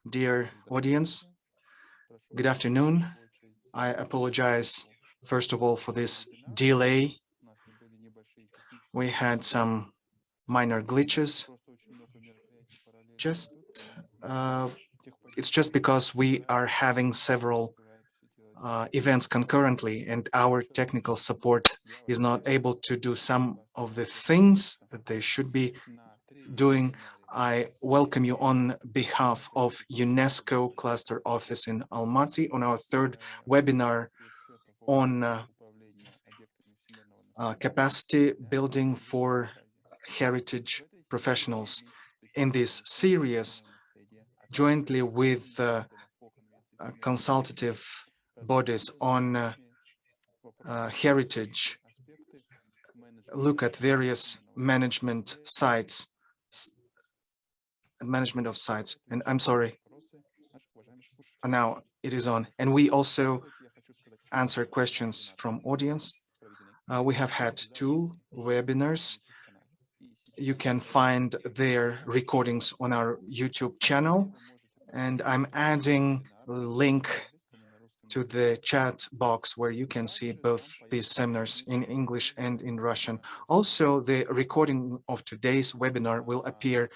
Dear audience, good afternoon. I apologize, first of all, for this delay. We had some minor glitches. It's just because we are having several events concurrently, and our technical support is not able to do some of the things that they should be doing. I welcome you on behalf of UNESCO Cluster Office in Almaty on our third webinar on capacity building for heritage professionals. In this series, jointly with consultative bodies on heritage, look at various management sites, management of sites, and I'm sorry, now it is on. And we also answer questions from audience. We have had 2 webinars. You can find their recordings on our YouTube channel, and I'm adding a link to the chat box where you can see both these seminars in English and in Russian. Also, the recording of today's webinar will appear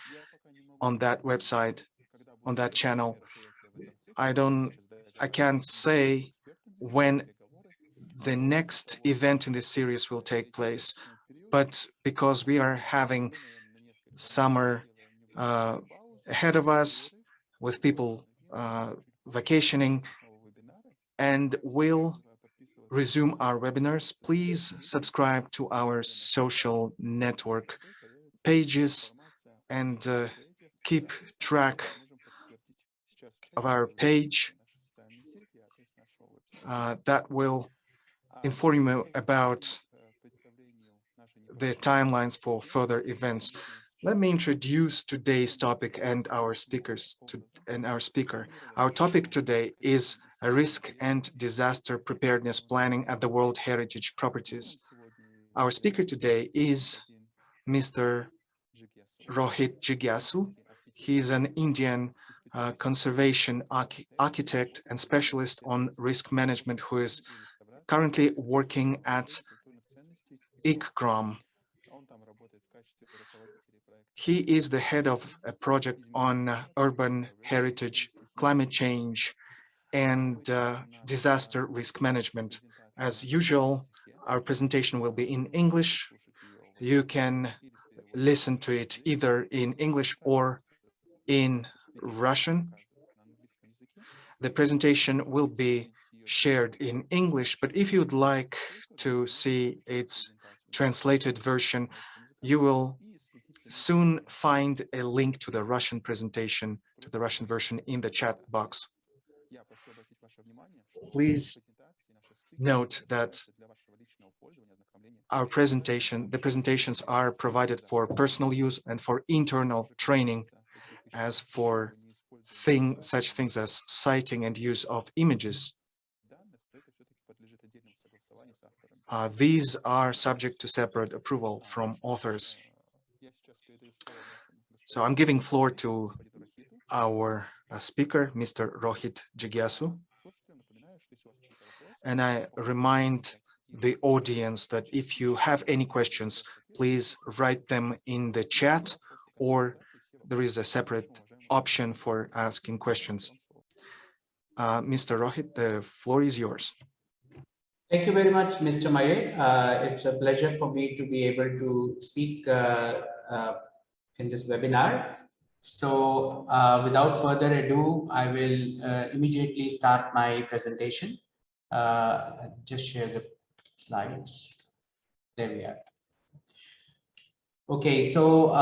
on that website, on that channel. I can't say when the next event in this series will take place, but because we are having summer ahead of us with people vacationing, and we'll resume our webinars, please subscribe to our social network pages and keep track of our page. That will inform you about the timelines for further events. Let me introduce today's topic and our speakers speaker. Our topic today is risk and disaster preparedness planning at the World Heritage Properties. Our speaker today is Mr. Rohit Jigyasu. He is an Indian conservation architect and specialist on risk management who is currently working at ICCROM. He is the head of a project on urban heritage, climate change, and disaster risk management. As usual, our presentation will be in English. You can listen to it either in English or in Russian. The presentation will be shared in English, but if you'd like to see its translated version, you will soon find a link to the Russian presentation, to the Russian version in the chat box. Please note that the presentations are provided for personal use and for internal training. As for such things as citing and use of images, these are subject to separate approval from authors. So I'm giving floor to our speaker, Mr. Rohit Jigyasu. And I remind the audience that if you have any questions, please write them in the chat, or there is a separate option for asking questions. Mr. Rohit, the floor is yours. Thank you very much, Mr. Mayer. It's a pleasure for me to be able to speak in this webinar. So without further ado, I will immediately start my presentation. Just share the slides. There we are. Okay, so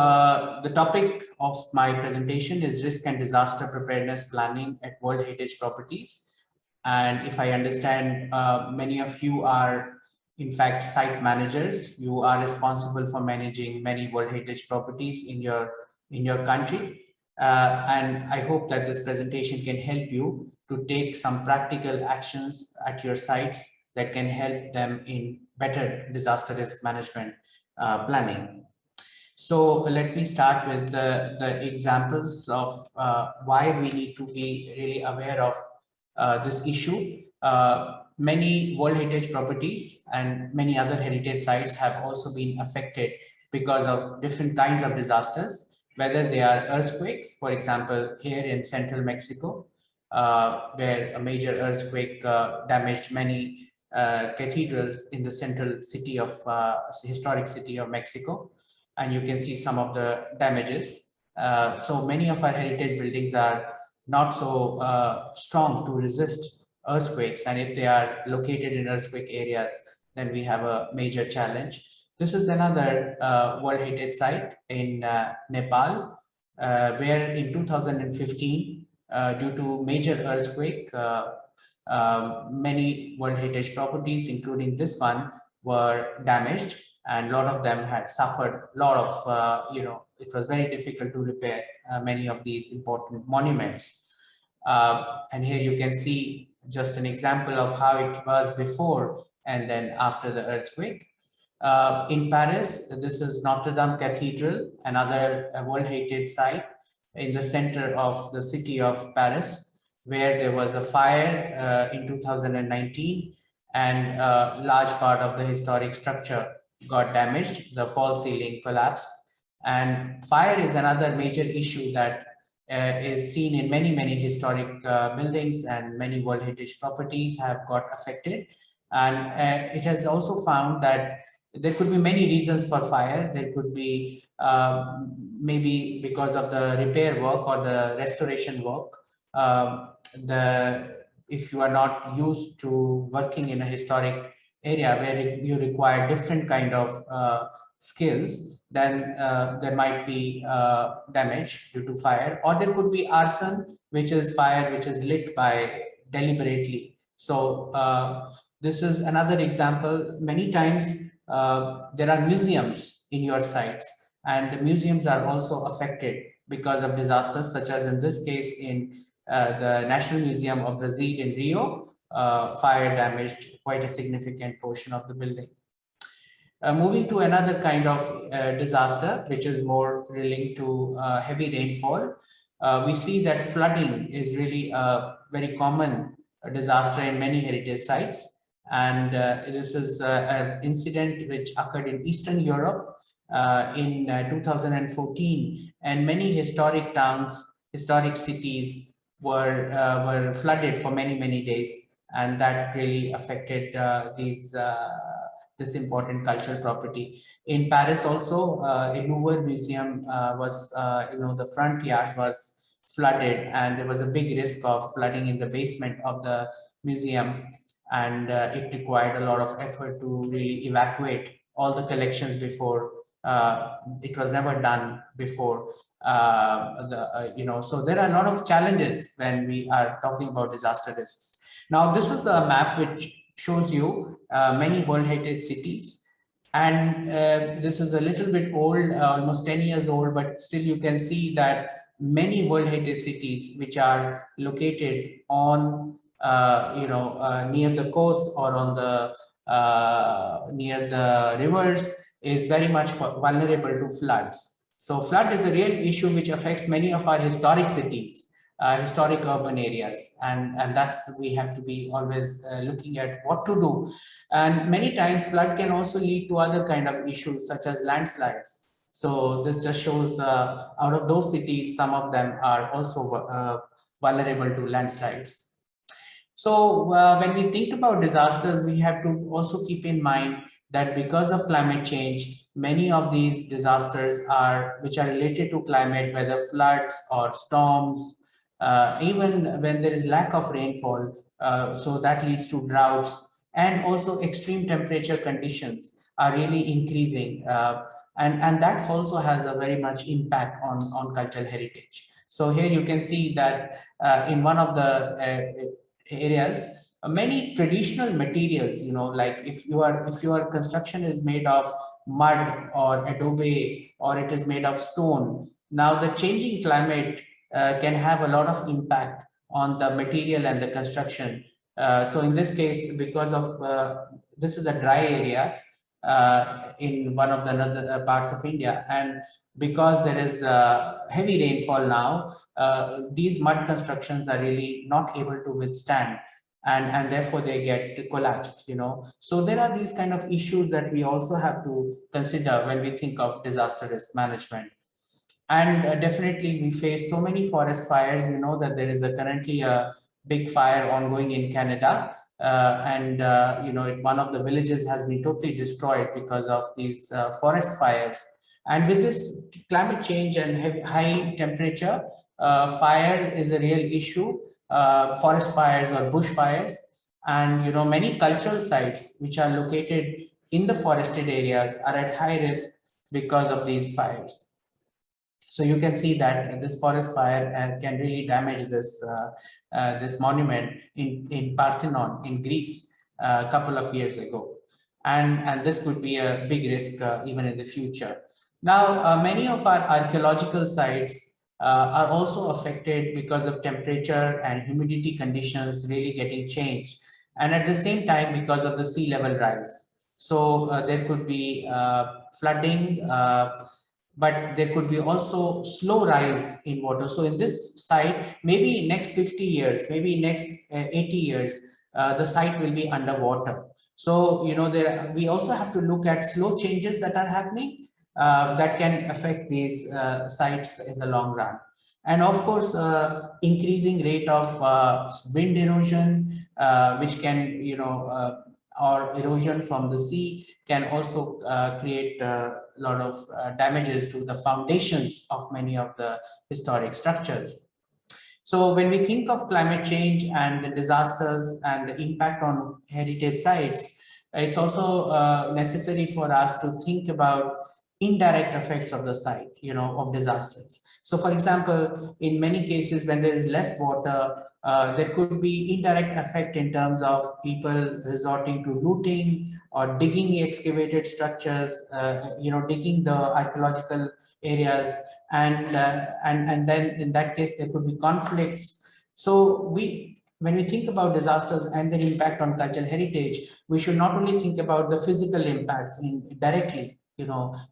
the topic of my presentation is risk and disaster preparedness planning at World Heritage Properties. And if I understand, many of you are in fact site managers. You are responsible for managing many World Heritage properties in your country. And I hope that this presentation can help you to take some practical actions at your sites that can help them in better disaster risk management planning. So let me start with the examples of why we need to be really aware of this issue. Many World Heritage properties and many other heritage sites have also been affected because of different kinds of disasters, whether they are earthquakes, for example, here in central Mexico, where a major earthquake damaged many cathedrals in the central city of historic city of Mexico, and you can see some of the damages. So many of our heritage buildings are not so strong to resist earthquakes, and if they are located in earthquake areas, then we have a major challenge. This is another World Heritage Site in Nepal, where in 2015, due to major earthquake, many World Heritage properties, including this one, were damaged, and a lot of them had suffered a lot of, it was very difficult to repair many of these important monuments. And here you can see just an example of how it was before and then after the earthquake. In Paris, this is Notre-Dame Cathedral, another World Heritage Site in the center of the city of Paris, where there was a fire in 2019, and a large part of the historic structure got damaged. The false ceiling collapsed. And fire is another major issue that is seen in many historic buildings, and many World Heritage properties have got affected. And it has also found that there could be many reasons for fire. There could be maybe because of the repair work or the restoration work. If you are not used to working in a historic area where you require different kind of skills, then there might be damage due to fire, or there could be arson, which is fire which is lit by deliberately. So this is another example. Many times there are museums in your sites, and the museums are also affected because of disasters, such as in this case in the National Museum of Brazil in Rio. Fire damaged quite a significant portion of the building. Moving to another kind of disaster, which is more linked to heavy rainfall, we see that flooding is really a very common disaster in many heritage sites. And this is an incident which occurred in Eastern Europe in 2014, and many historic towns, historic cities were flooded for many days, and that really affected this important cultural property. In Paris also, a Louvre museum was, the front yard was flooded, and there was a big risk of flooding in the basement of the museum, and it required a lot of effort to really evacuate all the collections before. It was never done before. So there are a lot of challenges when we are talking about disaster risks. Now, this is a map which shows you many World Heritage cities, and this is a little bit old, almost 10 years old, but still you can see that many World Heritage cities which are located on near the coast or on the near the rivers is very much vulnerable to floods. So flood is a real issue which affects many of our historic cities, historic urban areas, and that's, we have to be always looking at what to do. And many times flood can also lead to other kind of issues such as landslides. So this just shows out of those cities, some of them are also vulnerable to landslides. So when we think about disasters, we have to also keep in mind that because of climate change, many of these disasters which are related to climate, whether floods or storms, even when there is lack of rainfall, so that leads to droughts, and also extreme temperature conditions are really increasing, and that also has a very much impact on cultural heritage. So here you can see that in one of the areas, many traditional materials, like if your construction is made of mud or adobe, or it is made of stone, now the changing climate can have a lot of impact on the material and the construction. So in this case, because of this is a dry area, in one of the other parts of India. And because there is heavy rainfall now, these mud constructions are really not able to withstand, and therefore they get collapsed, So there are these kind of issues that we also have to consider when we think of disaster risk management. And definitely we face so many forest fires. That there is currently a big fire ongoing in Canada, and one of the villages has been totally destroyed because of these forest fires. And with this climate change and high temperature, fire is a real issue, forest fires or bush fires. And many cultural sites which are located in the forested areas are at high risk because of these fires. So you can see that this forest fire can really damage this monument in Parthenon in Greece a couple of years ago. And this could be a big risk even in the future. Now, many of our archaeological sites are also affected because of temperature and humidity conditions really getting changed. And at the same time, because of the sea level rise. So there could be flooding, but there could be also slow rise in water. So in this site, maybe next 50 years, maybe next 80 years, the site will be underwater. So, we also have to look at slow changes that are happening that can affect these sites in the long run. And of course, increasing rate of wind erosion, which can, or erosion from the sea can also create a lot of damages to the foundations of many of the historic structures. So when we think of climate change and the disasters and the impact on heritage sites, it's also necessary for us to think about indirect effects of the site, of disasters. So for example, in many cases, when there is less water, there could be indirect effect in terms of people resorting to looting or digging excavated structures, digging the archaeological areas, and then in that case, there could be conflicts. So when we think about disasters and their impact on cultural heritage, we should not only think about the physical impacts directly,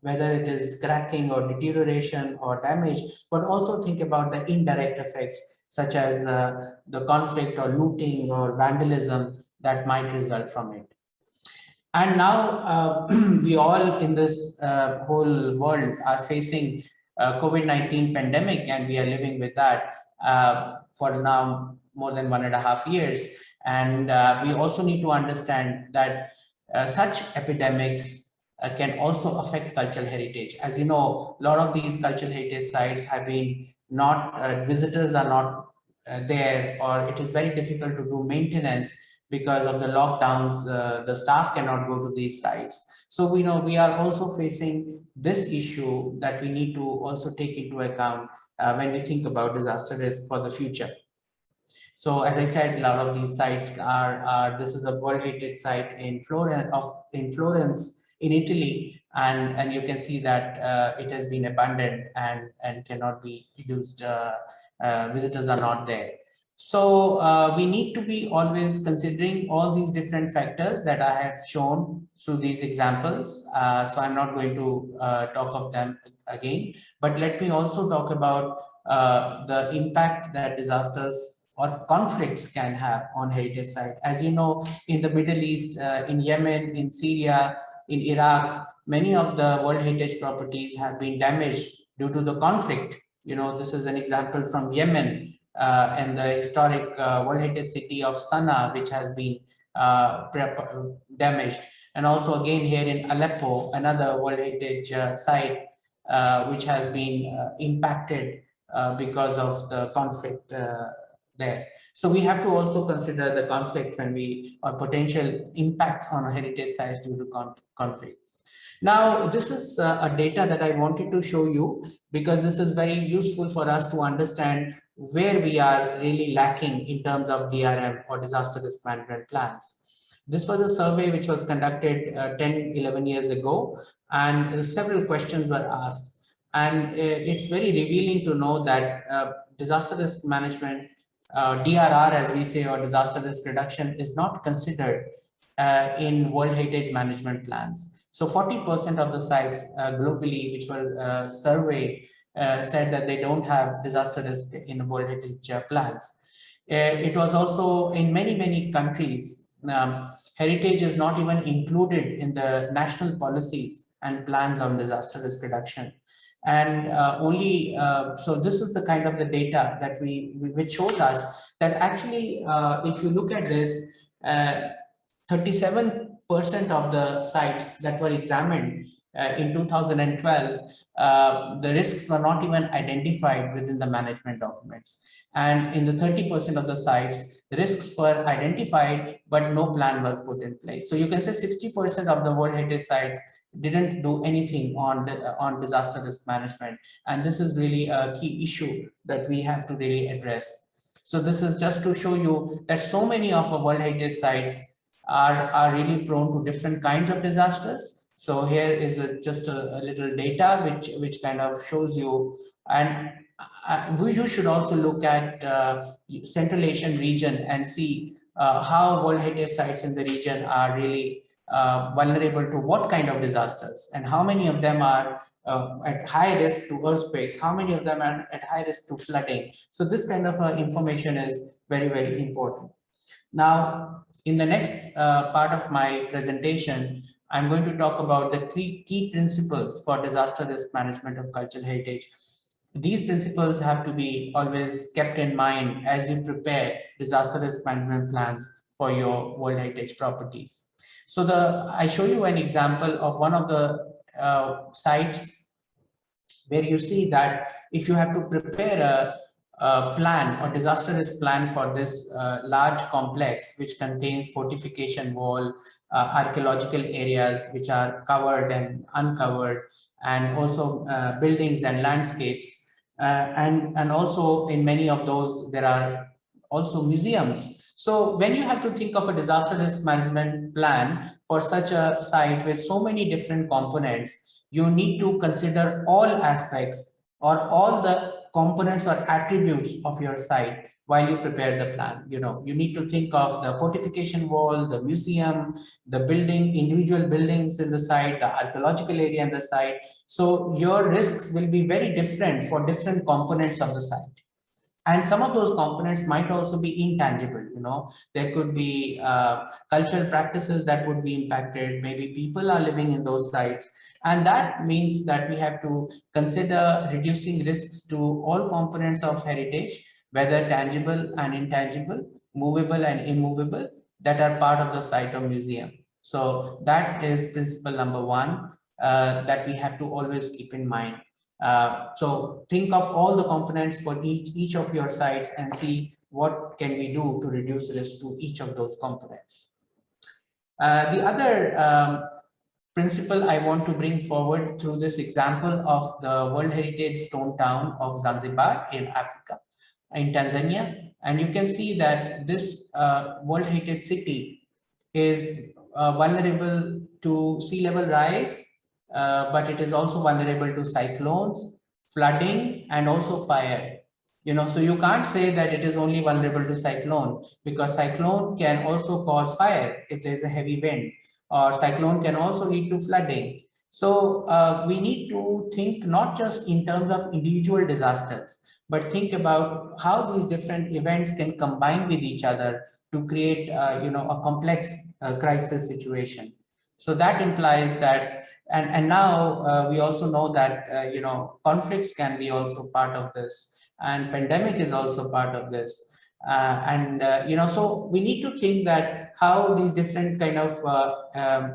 whether it is cracking or deterioration or damage, but also think about the indirect effects, such as the conflict or looting or vandalism that might result from it. And now we all in this whole world are facing COVID-19 pandemic, and we are living with that for now more than 1.5 years. And we also need to understand that such epidemics can also affect cultural heritage. As you know, a lot of these cultural heritage sites have been not, visitors are not there, or it is very difficult to do maintenance because of the lockdowns. The staff cannot go to these sites. So we know we are also facing this issue that we need to also take into account when we think about disaster risk for the future. So as I said, a lot of these sites are this is a World Heritage Site in Florence, in Italy, and you can see that it has been abandoned and cannot be used. Visitors are not there. So we need to be always considering all these different factors that I have shown through these examples. So I'm not going to talk of them again, but let me also talk about the impact that disasters or conflicts can have on heritage site. As you know, in the Middle East, in Yemen, in Syria, in Iraq, many of the World Heritage properties have been damaged due to the conflict. This is an example from Yemen and the historic World Heritage city of SANAA, which has been damaged. And also again here in Aleppo, another World Heritage site, which has been impacted because of the conflict there. So we have to also consider the conflict when or potential impacts on heritage sites due to conflicts. Now, this is a data that I wanted to show you because this is very useful for us to understand where we are really lacking in terms of DRM or disaster risk management plans. This was a survey which was conducted 10-11 years ago, and several questions were asked. And it's very revealing to know that disaster risk management, DRR as we say, or disaster risk reduction, is not considered in World Heritage Management Plans. So 40% of the sites globally which were surveyed said that they don't have disaster risk in World Heritage plans. It was also in many countries, heritage is not even included in the national policies and plans on disaster risk reduction. And so this is the kind of the data that which shows us that actually, if you look at this, 37% of the sites that were examined in 2012, the risks were not even identified within the management documents. And in the 30% of the sites, risks were identified, but no plan was put in place. So you can say 60% of the World Heritage sites didn't do anything on disaster risk management. And this is really a key issue that we have to really address. So this is just to show you that so many of our World Heritage sites are really prone to different kinds of disasters. So here is just a little data which kind of shows you, and you should also look at Central Asian region and see how World Heritage sites in the region are really vulnerable to what kind of disasters, and how many of them are at high risk to earthquakes, how many of them are at high risk to flooding. So this kind of information is very important. Now, in the next part of my presentation, I'm going to talk about the three key principles for disaster risk management of cultural heritage. These principles have to be always kept in mind as you prepare disaster risk management plans for your World Heritage properties. So I show you an example of one of the sites where you see that if you have to prepare a plan or disaster risk plan for this large complex which contains fortification wall, archaeological areas which are covered and uncovered, and also buildings and landscapes, and also in many of those there are also museums. So when you have to think of a disaster risk management plan for such a site with so many different components, you need to consider all aspects or all the components or attributes of your site while you prepare the plan. You need to think of the fortification wall, the museum, the building, individual buildings in the site, the archaeological area in the site. So your risks will be very different for different components of the site. And some of those components might also be intangible. There could be cultural practices that would be impacted. Maybe people are living in those sites. And that means that we have to consider reducing risks to all components of heritage, whether tangible and intangible, movable and immovable, that are part of the site or museum. So that is principle number one that we have to always keep in mind. So think of all the components for each of your sites and see what can we do to reduce risk to each of those components. The other principle I want to bring forward through this example of the World Heritage Stone Town of Zanzibar in Africa, in Tanzania. And you can see that this World Heritage City is vulnerable to sea level rise, but it is also vulnerable to cyclones, flooding, and also fire. So you can't say that it is only vulnerable to cyclone, because cyclone can also cause fire if there is a heavy wind, or cyclone can also lead to flooding. So we need to think not just in terms of individual disasters, but think about how these different events can combine with each other to create a complex crisis situation. So that implies that, and now we also know that conflicts can be also part of this, and pandemic is also part of this. So we need to think that how these different kind of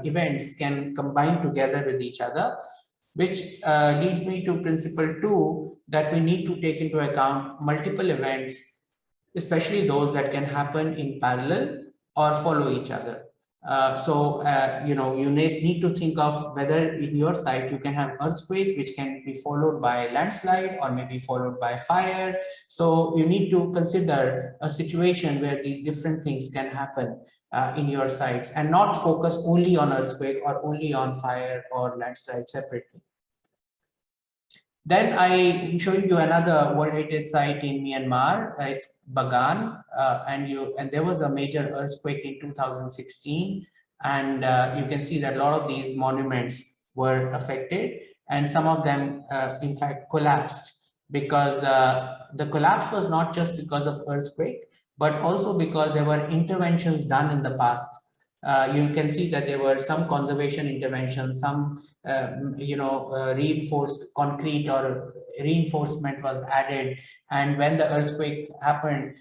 events can combine together with each other, which leads me to principle 2, that we need to take into account multiple events, especially those that can happen in parallel or follow each other. You need to think of whether in your site you can have earthquake, which can be followed by landslide or maybe followed by fire. So you need to consider a situation where these different things can happen in your sites, and not focus only on earthquake or only on fire or landslide separately. Then I am showing you another World Heritage site in Myanmar. It's Bagan, and there was a major earthquake in 2016. And you can see that a lot of these monuments were affected, and some of them, in fact, collapsed, because the collapse was not just because of earthquake, but also because there were interventions done in the past. You can see that there were some conservation interventions, some reinforced concrete or reinforcement was added, and when the earthquake happened,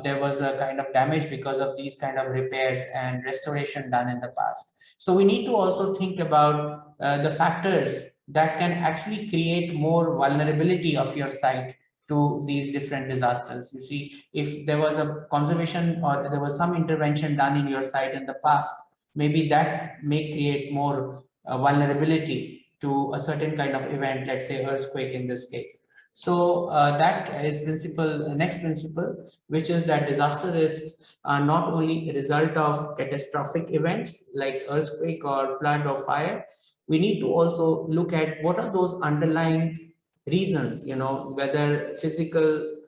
there was a kind of damage because of these kind of repairs and restoration done in the past. So we need to also think about the factors that can actually create more vulnerability of your site to these different disasters. You see, if there was a conservation or there was some intervention done in your site in the past, maybe that may create more vulnerability to a certain kind of event, let's say earthquake in this case. So that is next principle, which is that disaster risks are not only a result of catastrophic events like earthquake or flood or fire. We need to also look at what are those underlying reasons, whether physical,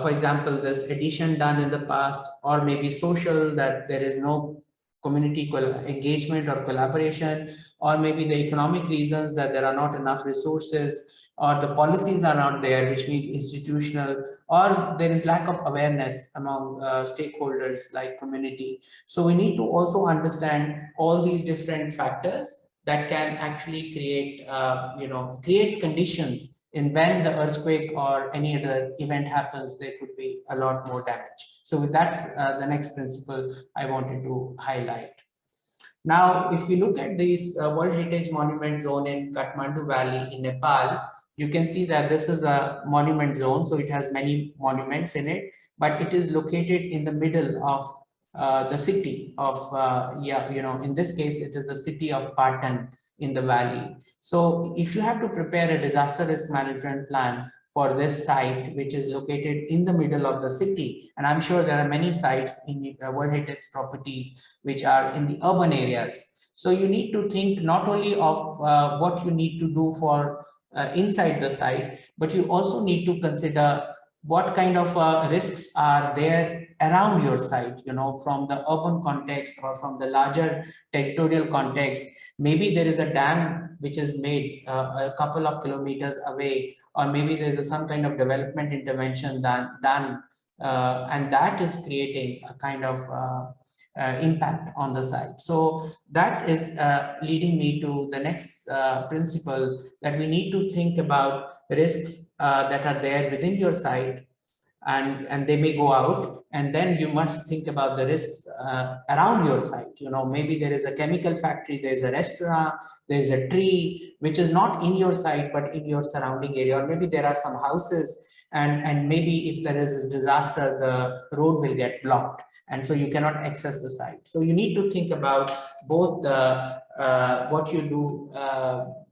for example, there's addition done in the past, or maybe social, that there is no community engagement or collaboration, or maybe the economic reasons that there are not enough resources, or the policies are not there, which means institutional, or there is lack of awareness among stakeholders like community. So we need to also understand all these different factors that can actually create, create conditions in when the earthquake or any other event happens, there could be a lot more damage. So that's the next principle I wanted to highlight. Now, if you look at this World Heritage Monument Zone in Kathmandu Valley in Nepal, you can see that this is a monument zone, so it has many monuments in it, but it is located in the middle of the city of, in this case, it is the city of Patan in the valley. So if you have to prepare a disaster risk management plan for this site, which is located in the middle of the city, and I'm sure there are many sites in World Heritage properties which are in the urban areas. So you need to think not only of what you need to do for inside the site, but you also need to consider what kind of risks are there around your site, from the urban context or from the larger territorial context. Maybe there is a dam which is made a couple of kilometers away, or maybe there is some kind of development intervention done, and that is creating a kind of impact on the site. So that is leading me to the next principle, that we need to think about risks that are there within your site, and they may go out, and then you must think about the risks around your site. Maybe there is a chemical factory, there is a restaurant, there is a tree which is not in your site but in your surrounding area, or maybe there are some houses, and maybe if there is a disaster, the road will get blocked, and so you cannot access the site. So you need to think about both the what you do,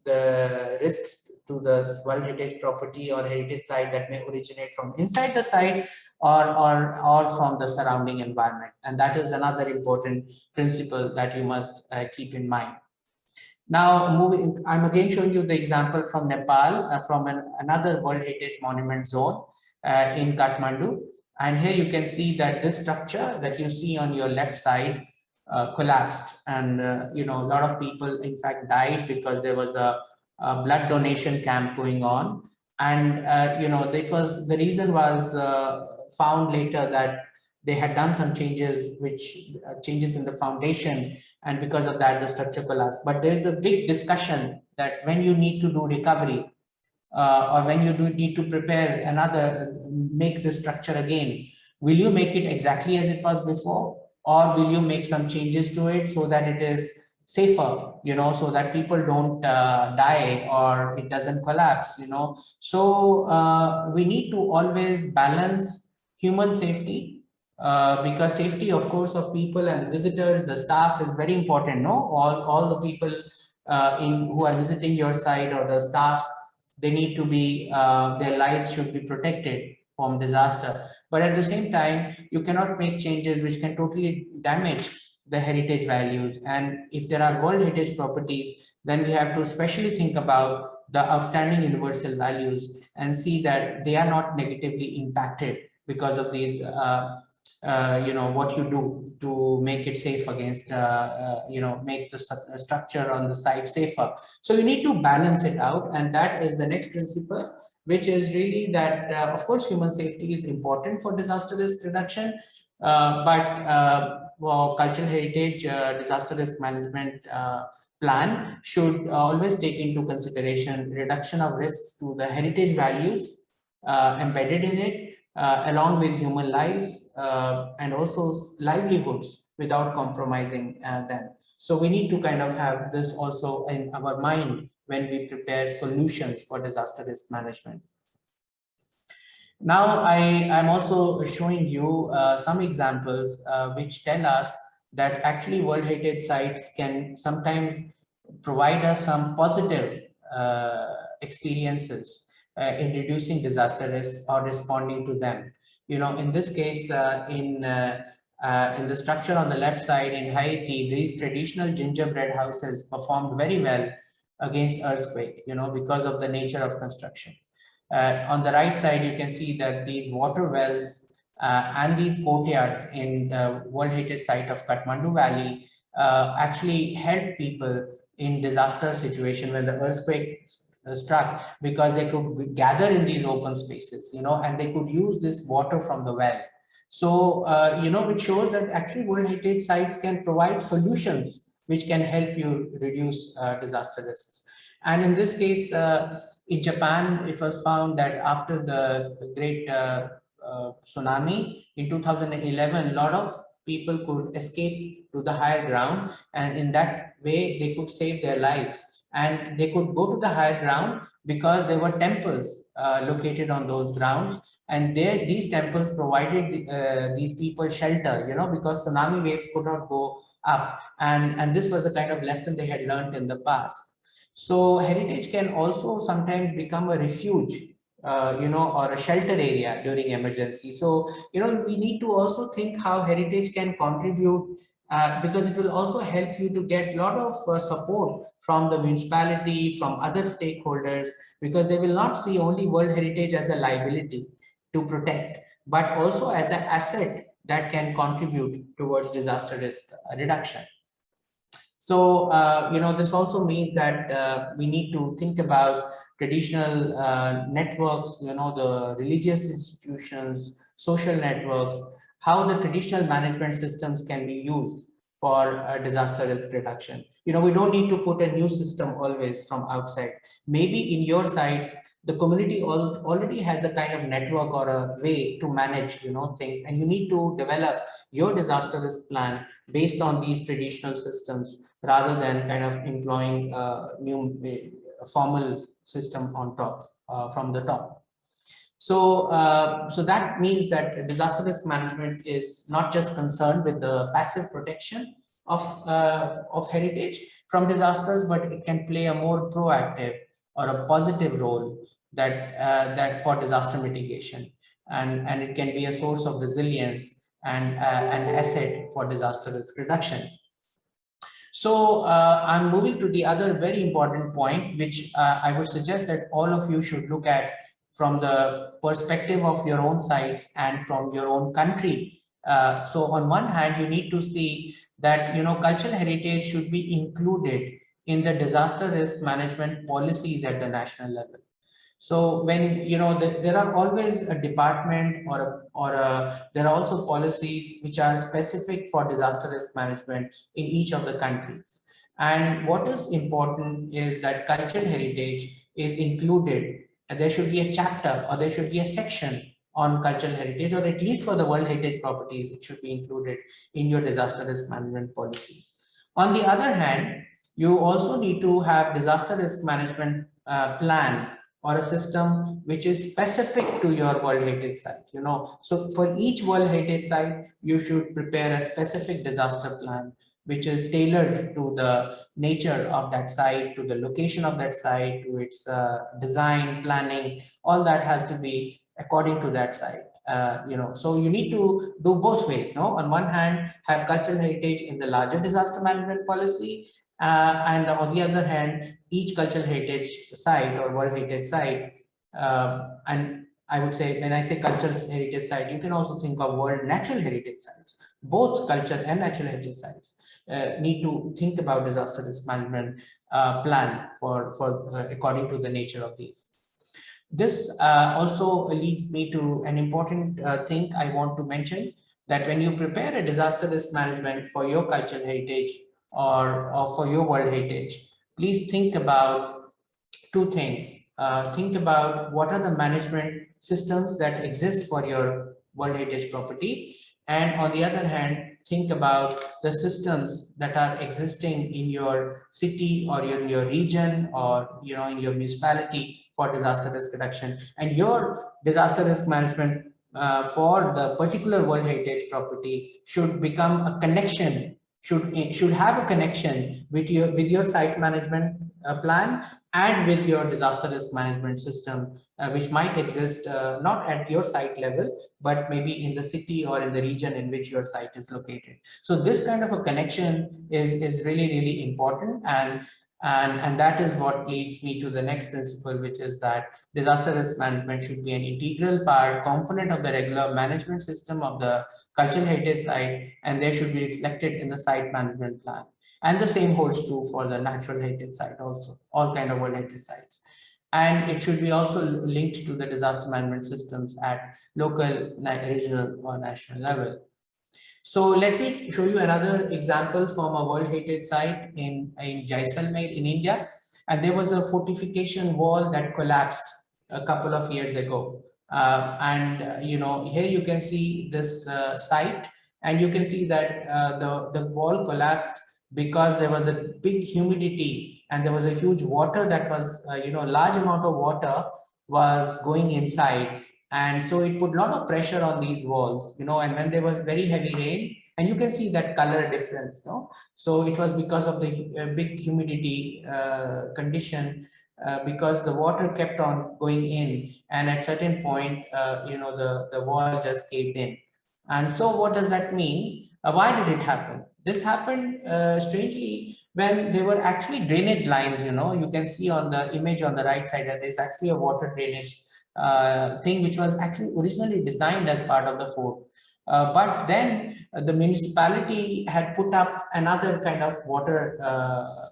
the risks to the World Heritage property or heritage site that may originate from inside the site, or from the surrounding environment. And that is another important principle that you must keep in mind. Now, I'm again showing you the example from Nepal, from another World Heritage Monument Zone in Kathmandu. And here you can see that this structure that you see on your left side collapsed, and a lot of people in fact died because there was a blood donation camp going on, and the reason was found later, that they had done some changes, changes in the foundation, and because of that the structure collapsed. But there is a big discussion that when you need to do recovery, or when you need to prepare make the structure again, will you make it exactly as it was before, or will you make some changes to it so that it is safer, so that people don't die or it doesn't collapse, So we need to always balance human safety, because safety, of course, of people and visitors, the staff, is very important. No, all the people who are visiting your site, or the staff, they need to be, their lives should be protected from disaster. But at the same time, you cannot make changes which can totally damage the heritage values. And if there are World Heritage properties, then we have to especially think about the outstanding universal values and see that they are not negatively impacted because of these what you do to make it safe against, make the structure on the site safer. So you need to balance it out, and that is the next principle, which is really that, of course, human safety is important for disaster risk reduction, but cultural heritage disaster risk management plan should always take into consideration reduction of risks to the heritage values embedded in it, along with human lives and also livelihoods without compromising them. So we need to kind of have this also in our mind when we prepare solutions for disaster risk management. Now, I am also showing you some examples which tell us that actually World Heritage Sites can sometimes provide us some positive experiences in reducing disaster risks or responding to them. In this case, in the structure on the left side in Haiti, these traditional gingerbread houses performed very well against earthquake, because of the nature of construction. On the right side, you can see that these water wells and these courtyards in the World Heritage Site of Kathmandu Valley actually help people in disaster situation when the earthquake struck, because they could gather in these open spaces, and they could use this water from the well. So, which shows that actually World Heritage Sites can provide solutions which can help you reduce disaster risks. And in this case, in Japan, it was found that after the great tsunami in 2011, a lot of people could escape to the higher ground, and in that way they could save their lives. And they could go to the higher ground because there were temples located on those grounds, and these temples provided these people shelter, because tsunami waves could not go up, and this was a kind of lesson they had learned in the past. So heritage can also sometimes become a refuge, or a shelter area during emergency. So, we need to also think how heritage can contribute, because it will also help you to get a lot of support from the municipality, from other stakeholders, because they will not see only World Heritage as a liability to protect, but also as an asset that can contribute towards disaster risk reduction. So, this also means that we need to think about traditional networks, the religious institutions, social networks, how the traditional management systems can be used for disaster risk reduction. We don't need to put a new system always from outside. Maybe in your sites, the community already has a kind of network or a way to manage, things, and you need to develop your disaster risk plan based on these traditional systems, rather than kind of employing a new formal system on top, from the top. So, so that means that disaster risk management is not just concerned with the passive protection of heritage from disasters, but it can play a more proactive or a positive role that for disaster mitigation, and it can be a source of resilience and an asset for disaster risk reduction. So I'm moving to the other very important point, which I would suggest that all of you should look at from the perspective of your own sites and from your own country. So on one hand, you need to see that, cultural heritage should be included in the disaster risk management policies at the national level. So when, there are always a department there are also policies which are specific for disaster risk management in each of the countries. And what is important is that cultural heritage is included, and there should be a chapter or there should be a section on cultural heritage, or at least for the World Heritage properties, it should be included in your disaster risk management policies. On the other hand, you also need to have disaster risk management plan or a system which is specific to your World Heritage site. So for each World Heritage site, you should prepare a specific disaster plan which is tailored to the nature of that site, to the location of that site, to its design, planning. All that has to be according to that site. So you need to do both ways. On one hand, have cultural heritage in the larger disaster management policy, and on the other hand, each cultural heritage site or World Heritage site and I would say, when I say cultural heritage site, you can also think of world natural heritage sites. Both culture and natural heritage sites need to think about disaster risk management plan for according to the nature of these. This also leads me to an important thing I want to mention, that when you prepare a disaster risk management for your cultural heritage or for your world heritage, please think about two things. Think about what are the management systems that exist for your World Heritage property, and on the other hand, think about the systems that are existing in your city or in your region or in your municipality for disaster risk reduction. And your disaster risk management for the particular World Heritage property should become a connection, should have a connection with your site management plan and with your disaster risk management system, which might exist not at your site level, but maybe in the city or in the region in which your site is located. So this kind of a connection is really, really important. And that is what leads me to the next principle, which is that disaster risk management should be an integral component of the regular management system of the cultural heritage site, and they should be reflected in the site management plan. And the same holds true for the natural heritage site also, all kind of world heritage sites. And it should be also linked to the disaster management systems at local, regional, or national level. So let me show you another example from a World Heritage Site in Jaisalmer in India. And there was a fortification wall that collapsed a couple of years ago. Here you can see this site, and you can see that the wall collapsed because there was a big humidity and there was a huge water that was, large amount of water was going inside. And so it put a lot of pressure on these walls, and when there was very heavy rain, and you can see that color difference, so it was because of the big humidity condition, because the water kept on going in, and at certain point, the wall just caved in. And so what does that mean? Why did it happen? This happened strangely when there were actually drainage lines. You can see on the image on the right side that there's actually a water drainage thing which was actually originally designed as part of the fort. But then the municipality had put up another kind of water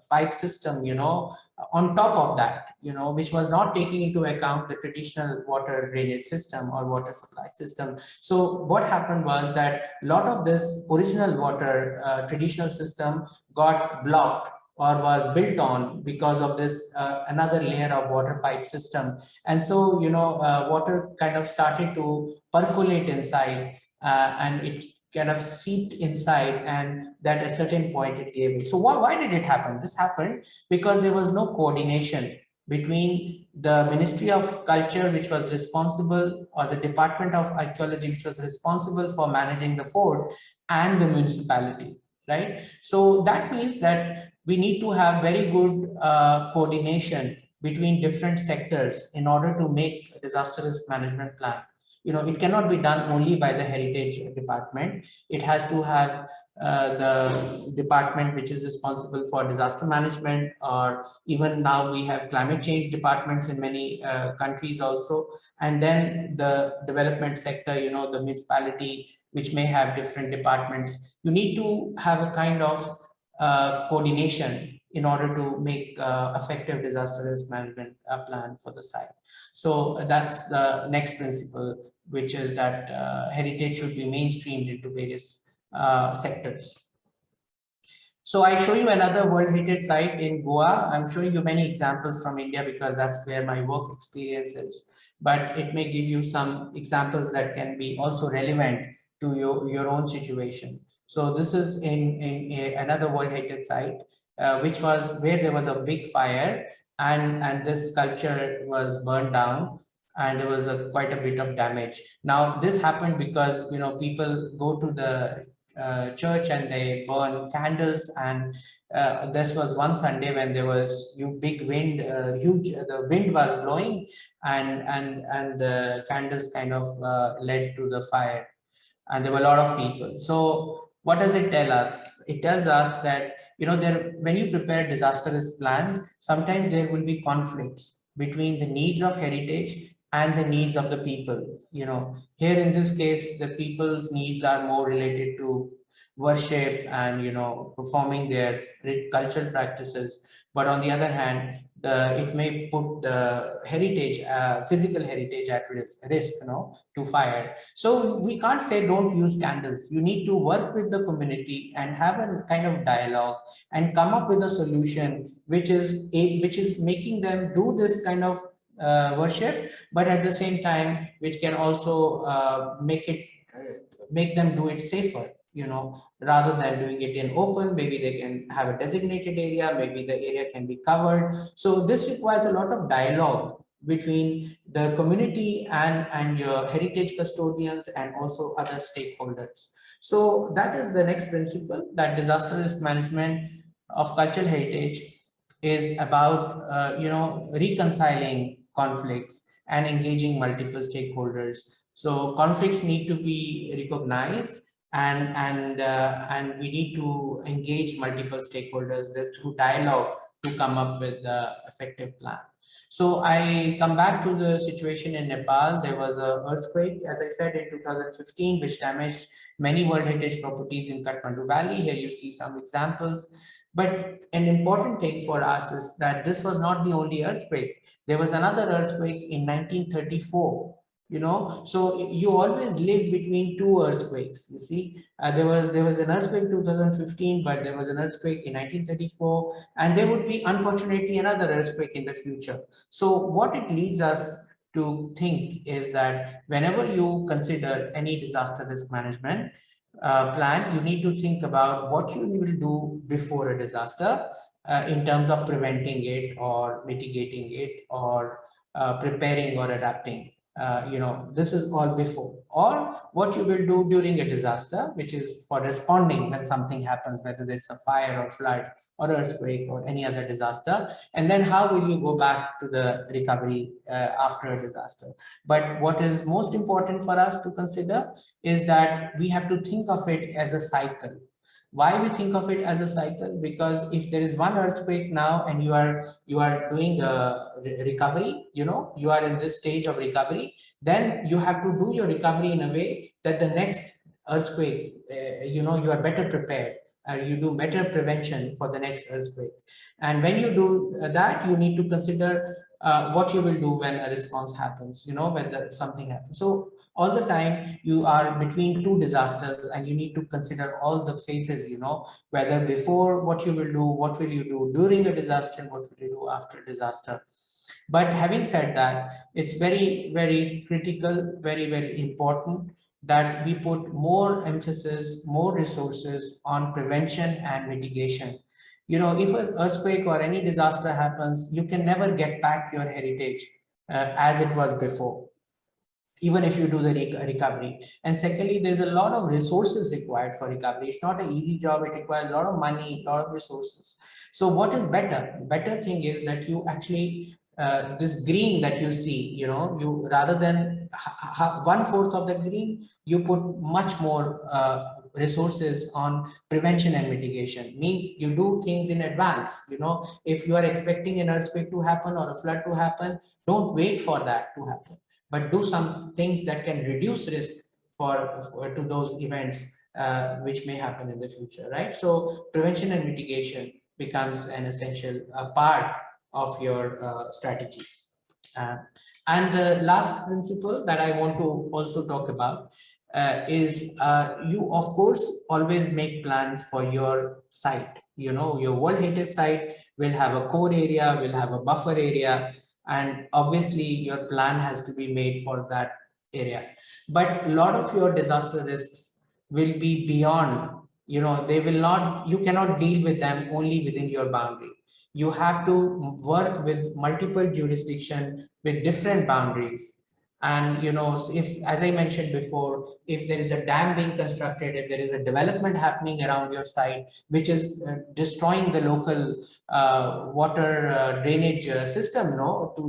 pipe system, on top of that, which was not taking into account the traditional water drainage system or water supply system. So what happened was that a lot of this original water traditional system got blocked or was built on because of this another layer of water pipe system. And so, water kind of started to percolate inside, and it kind of seeped inside, and that at a certain point it gave it. So why did it happen? This happened because there was no coordination between the Ministry of Culture, which was responsible, or the Department of Archaeology, which was responsible for managing the fort, and the municipality, right? So that means that we need to have very good coordination between different sectors in order to make a disaster risk management plan. It cannot be done only by the heritage department. It has to have the department which is responsible for disaster management, or even now we have climate change departments in many countries also. And then the development sector, the municipality, which may have different departments. You need to have a kind of coordination in order to make effective disaster risk management plan for the site. So that's the next principle, which is that heritage should be mainstreamed into various sectors. So I show you another World Heritage Site in Goa. I'm showing you many examples from India because that's where my work experience is, but it may give you some examples that can be also relevant to your own situation. So this is in another World Heritage Site, which was where there was a big fire, and this sculpture was burned down, and there was quite a bit of damage. Now this happened because people go to the church and they burn candles, and this was one Sunday when there was big wind, the wind was blowing, and the candles kind of led to the fire, and there were a lot of people. So what does it tell us? It tells us that when you prepare disaster risk plans, sometimes there will be conflicts between the needs of heritage and the needs of the people. Here in this case, the people's needs are more related to worship and performing their rich cultural practices. But on the other hand, it may put the heritage, physical heritage at risk, to fire. So we can't say don't use candles. You need to work with the community and have a kind of dialogue and come up with a solution which is making them do this kind of worship, but at the same time, which can also make them do it safer, rather than doing it in open. Maybe they can have a designated area, maybe the area can be covered. So this requires a lot of dialogue between the community and your heritage custodians and also other stakeholders. So that is the next principle, that disaster risk management of cultural heritage is about reconciling conflicts and engaging multiple stakeholders. So conflicts need to be recognized, and we need to engage multiple stakeholders through dialogue to come up with the effective plan. So I come back to the situation in Nepal. There was an earthquake, as I said, in 2015, which damaged many World Heritage properties in Kathmandu Valley. Here you see some examples. But an important thing for us is that this was not the only earthquake. There was another earthquake in 1934. So you always live between two earthquakes. You see, there was an earthquake 2015, but there was an earthquake in 1934, and there would be unfortunately another earthquake in the future. So what it leads us to think is that whenever you consider any disaster risk management plan, you need to think about what you will do before a disaster in terms of preventing it or mitigating it or preparing or adapting. This is all before, or what you will do during a disaster, which is for responding when something happens, whether there's a fire or flood or earthquake or any other disaster, and then how will you go back to the recovery after a disaster. But what is most important for us to consider is that we have to think of it as a cycle. Why we think of it as a cycle? Because if there is one earthquake now and you are doing the recovery, you are in this stage of recovery, then you have to do your recovery in a way that the next earthquake, you are better prepared. You do better prevention for the next earthquake. And when you do that, you need to consider what you will do when a response happens, when something happens. So all the time you are between two disasters, and you need to consider all the phases, whether before, what you will do, what will you do during a disaster, and what will you do after a disaster. But having said that, it's very, very critical, very, very important that we put more emphasis, more resources on prevention and mitigation. If an earthquake or any disaster happens, you can never get back your heritage as it was before, even if you do the recovery. And secondly, there's a lot of resources required for recovery. It's not an easy job. It requires a lot of money, a lot of resources. So what is better? Better thing is that you actually, this green that you see, you rather than 1/4 of the green, you put much more resources on prevention and mitigation. Means you do things in advance. If you are expecting an earthquake to happen or a flood to happen, don't wait for that to happen, but do some things that can reduce risk to those events which may happen in the future, right? So prevention and mitigation becomes an essential part of your strategy. And the last principle that I want to also talk about is you, of course, always make plans for your site. Your World Heritage site will have a core area, will have a buffer area, and obviously your plan has to be made for that area. But a lot of your disaster risks will be beyond, they will not, you cannot deal with them only within your boundary. You have to work with multiple jurisdiction with different boundaries. And if, as I mentioned before, if there is a dam being constructed, if there is a development happening around your site which is destroying the local water drainage system,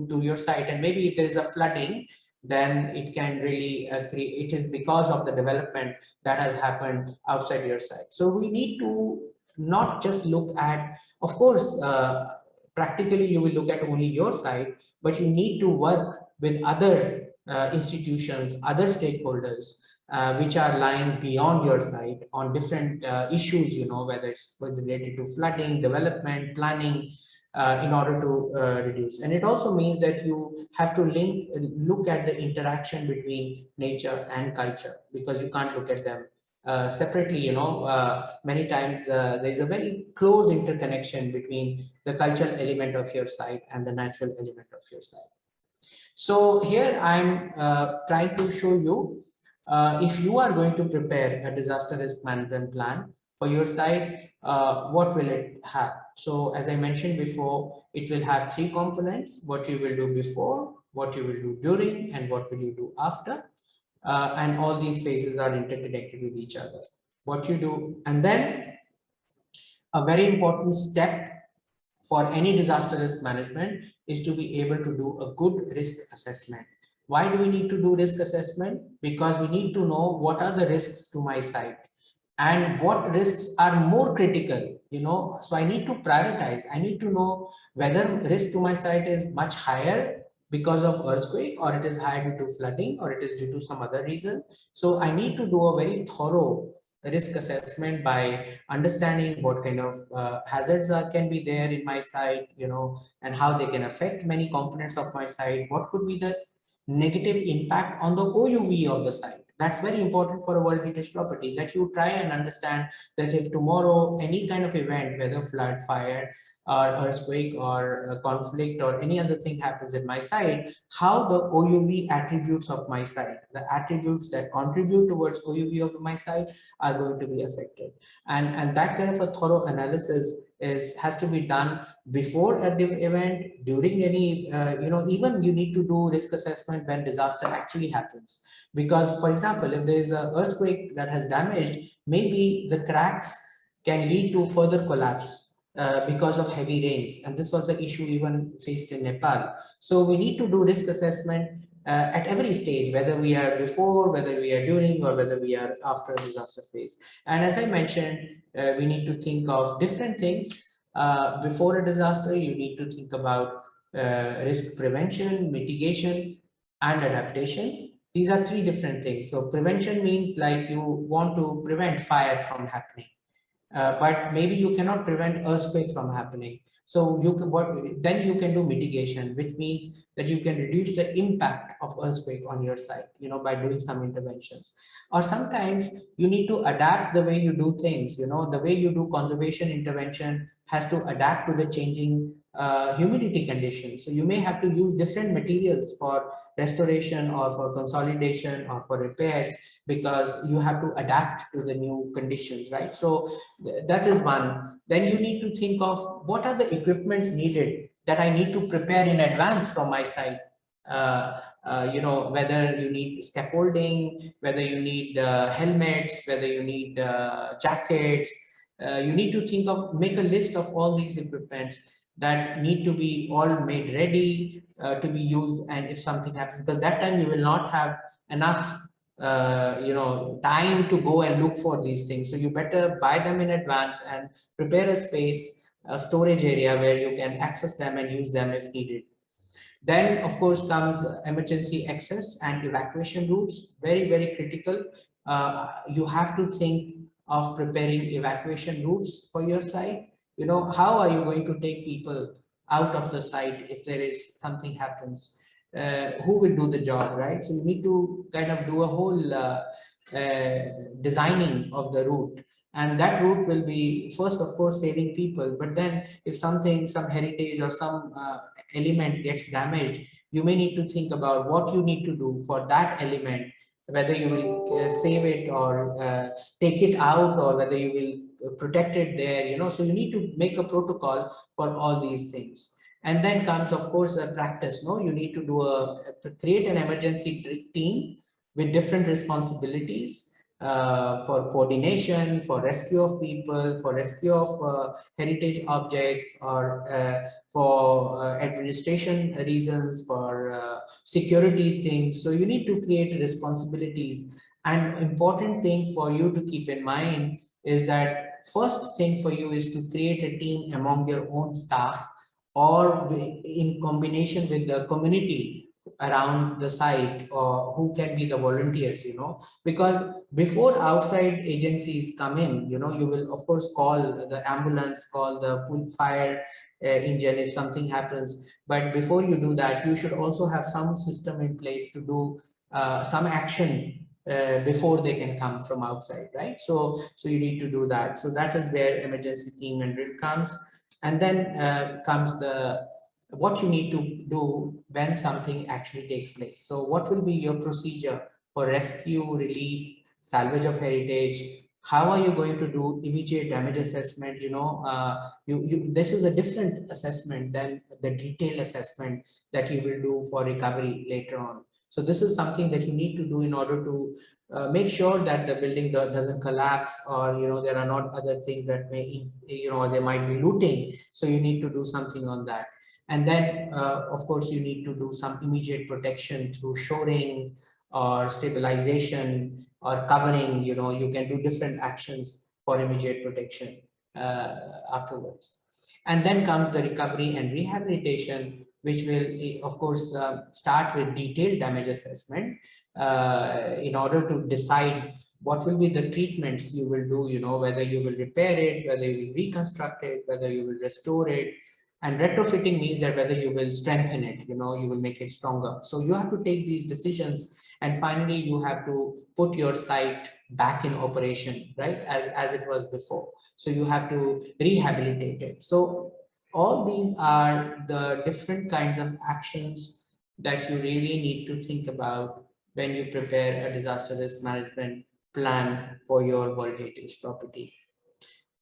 to your site, and maybe if there is a flooding, then it can really it is because of the development that has happened outside your site. So we need to not just look at, of course, practically you will look at only your side, but you need to work with other institutions, other stakeholders, which are lying beyond your side on different issues, whether it's related to flooding, development, planning, in order to reduce. And it also means that you have to look at the interaction between nature and culture, because you can't look at them separately. Many times there is a very close interconnection between the cultural element of your site and the natural element of your site. So here I'm trying to show you, if you are going to prepare a disaster risk management plan for your site, what will it have? So as I mentioned before, it will have three components: what you will do before, what you will do during, and what will you do after. And all these phases are interconnected with each other. What you do, and then a very important step for any disaster risk management is to be able to do a good risk assessment. Why do we need to do risk assessment? Because we need to know what are the risks to my site and what risks are more critical, so I need to prioritize. I need to know whether risk to my site is much higher because of earthquake, or it is higher due to flooding, or it is due to some other reason. So I need to do a very thorough risk assessment by understanding what kind of hazards can be there in my site, and how they can affect many components of my site. What could be the negative impact on the OUV of the site? That's very important for a World Heritage property, that you try and understand that if tomorrow any kind of event, whether flood, fire, or earthquake, or conflict, or any other thing happens in my site, how the OUV attributes of my site, the attributes that contribute towards OUV of my site, are going to be affected. And that kind of a thorough analysis has to be done before an event, during any, even you need to do risk assessment when disaster actually happens. Because, for example, if there is an earthquake that has damaged, maybe the cracks can lead to further collapse because of heavy rains. And this was an issue even faced in Nepal. So we need to do risk assessment at every stage, whether we are before, whether we are during, or whether we are after a disaster phase. And as I mentioned, we need to think of different things. Before a disaster, you need to think about risk prevention, mitigation, and adaptation. These are three different things. So prevention means like you want to prevent fire from happening. But maybe you cannot prevent earthquake from happening. So then you can do mitigation, which means that you can reduce the impact of earthquake on your site, by doing some interventions. Or sometimes you need to adapt the way you do things. The way you do conservation intervention has to adapt to the changing humidity conditions. So you may have to use different materials for restoration, or for consolidation, or for repairs, because you have to adapt to the new conditions, right? So that is one. Then you need to think of what are the equipments needed that I need to prepare in advance from my site. Whether you need scaffolding, whether you need helmets, whether you need jackets. You need to make a list of all these equipments that need to be all made ready to be used. And if something happens, because that time you will not have enough time to go and look for these things. So you better buy them in advance and prepare a space, a storage area where you can access them and use them if needed. Then, of course, comes emergency access and evacuation routes. Very, very critical. You have to think of preparing evacuation routes for your site. How are you going to take people out of the site if there is something happens? Who will do the job, right? So you need to kind of do a whole designing of the route. And that route will be first, of course, saving people. But then if some heritage or some element gets damaged, you may need to think about what you need to do for that element, whether you will save it or take it out, or whether you will protect it there, so you need to make a protocol for all these things. And then comes, of course, the practice. You need to create an emergency team with different responsibilities for coordination, for rescue of people, for rescue of heritage objects, or for administration reasons, for security things. So you need to create responsibilities. And important thing for you to keep in mind is that first thing for you is to create a team among your own staff or in combination with the community around the site, or who can be the volunteers, because before outside agencies come in, you will of course call the ambulance, call the fire engine if something happens. But before you do that, you should also have some system in place to do some action before they can come from outside, right? So you need to do that. So that is where emergency team and drill comes. And then comes the what you need to do when something actually takes place. So what will be your procedure for rescue, relief, salvage of heritage? How are you going to do immediate damage assessment? This is a different assessment than the detailed assessment that you will do for recovery later on. So this is something that you need to do in order to make sure that the building doesn't collapse, or there are not other things that may there might be looting. So you need to do something on that. And then of course you need to do some immediate protection through shoring or stabilization or covering. You can do different actions for immediate protection afterwards. And then comes the recovery and rehabilitation, which will of course start with detailed damage assessment in order to decide what will be the treatments you will do, whether you will repair it, whether you will reconstruct it, whether you will restore it. And retrofitting means that whether you will strengthen it, you will make it stronger. So you have to take these decisions, and finally you have to put your site back in operation, right, as it was before. So you have to rehabilitate it. So all these are the different kinds of actions that you really need to think about when you prepare a disaster risk management plan for your World Heritage property.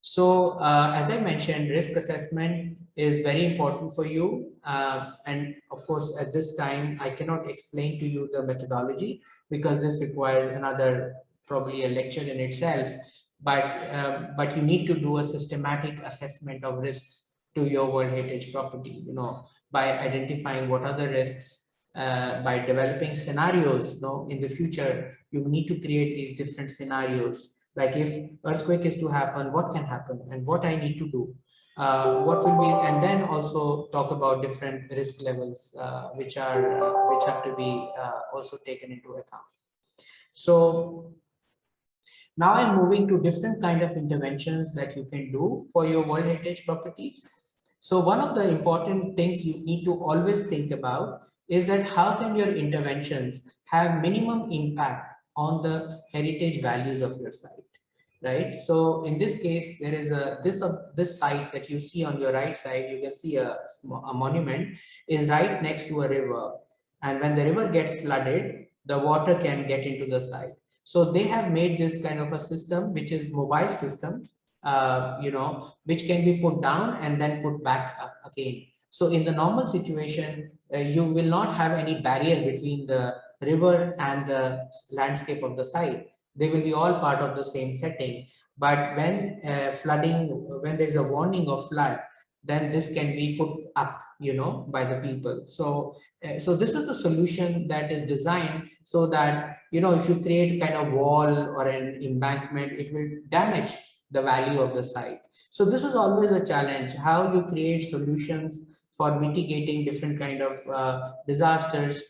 So as I mentioned, risk assessment is very important for you. And of course, at this time, I cannot explain to you the methodology because this requires another, probably a lecture in itself. But you need to do a systematic assessment of risks to your World Heritage property, by identifying what are the risks, by developing scenarios. In the future, you need to create these different scenarios. Like if earthquake is to happen, what can happen and what I need to do, what will be, and then also talk about different risk levels which have to be also taken into account. So now I'm moving to different kind of interventions that you can do for your World Heritage properties. So one of the important things you need to always think about is that how can your interventions have minimum impact on the heritage values of your site, right? So in this case, there is this site that you see on your right side. You can see a monument is right next to a river, and when the river gets flooded, the water can get into the site. So they have made this kind of a system, which is mobile system, which can be put down and then put back up again. So in the normal situation, you will not have any barrier between the river and the landscape of the site. They will be all part of the same setting. But when flooding, when there's a warning of flood, then this can be put up, by the people. So this is the solution that is designed so that, if you create kind of wall or an embankment, it will damage the value of the site. So this is always a challenge, how you create solutions for mitigating different kind of disasters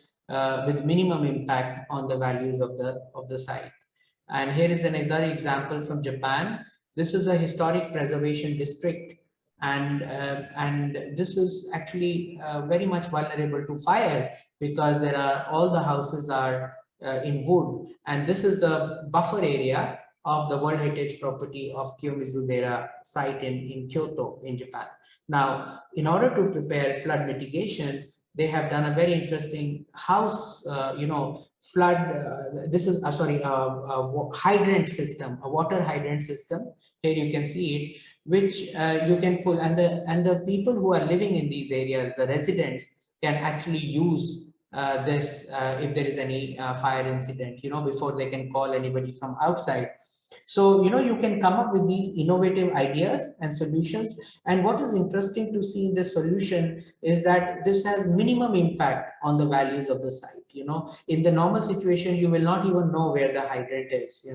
with minimum impact on the values of the site. And here is another example from Japan. This is a historic preservation district, and this is actually very much vulnerable to fire because all the houses are in wood, and this is the buffer area of the World Heritage property of Kiyomizu-dera site in Kyoto in Japan. Now, in order to prepare flood mitigation, they have done a very interesting house, flood. This is a hydrant system, a water hydrant system. Here you can see it, which you can pull, and the people who are living in these areas, the residents, can actually use this if there is any fire incident, before they can call anybody from outside. So, you can come up with these innovative ideas and solutions. And what is interesting to see in the solution is that this has minimum impact on the values of the site. In the normal situation, you will not even know where the hydrant is,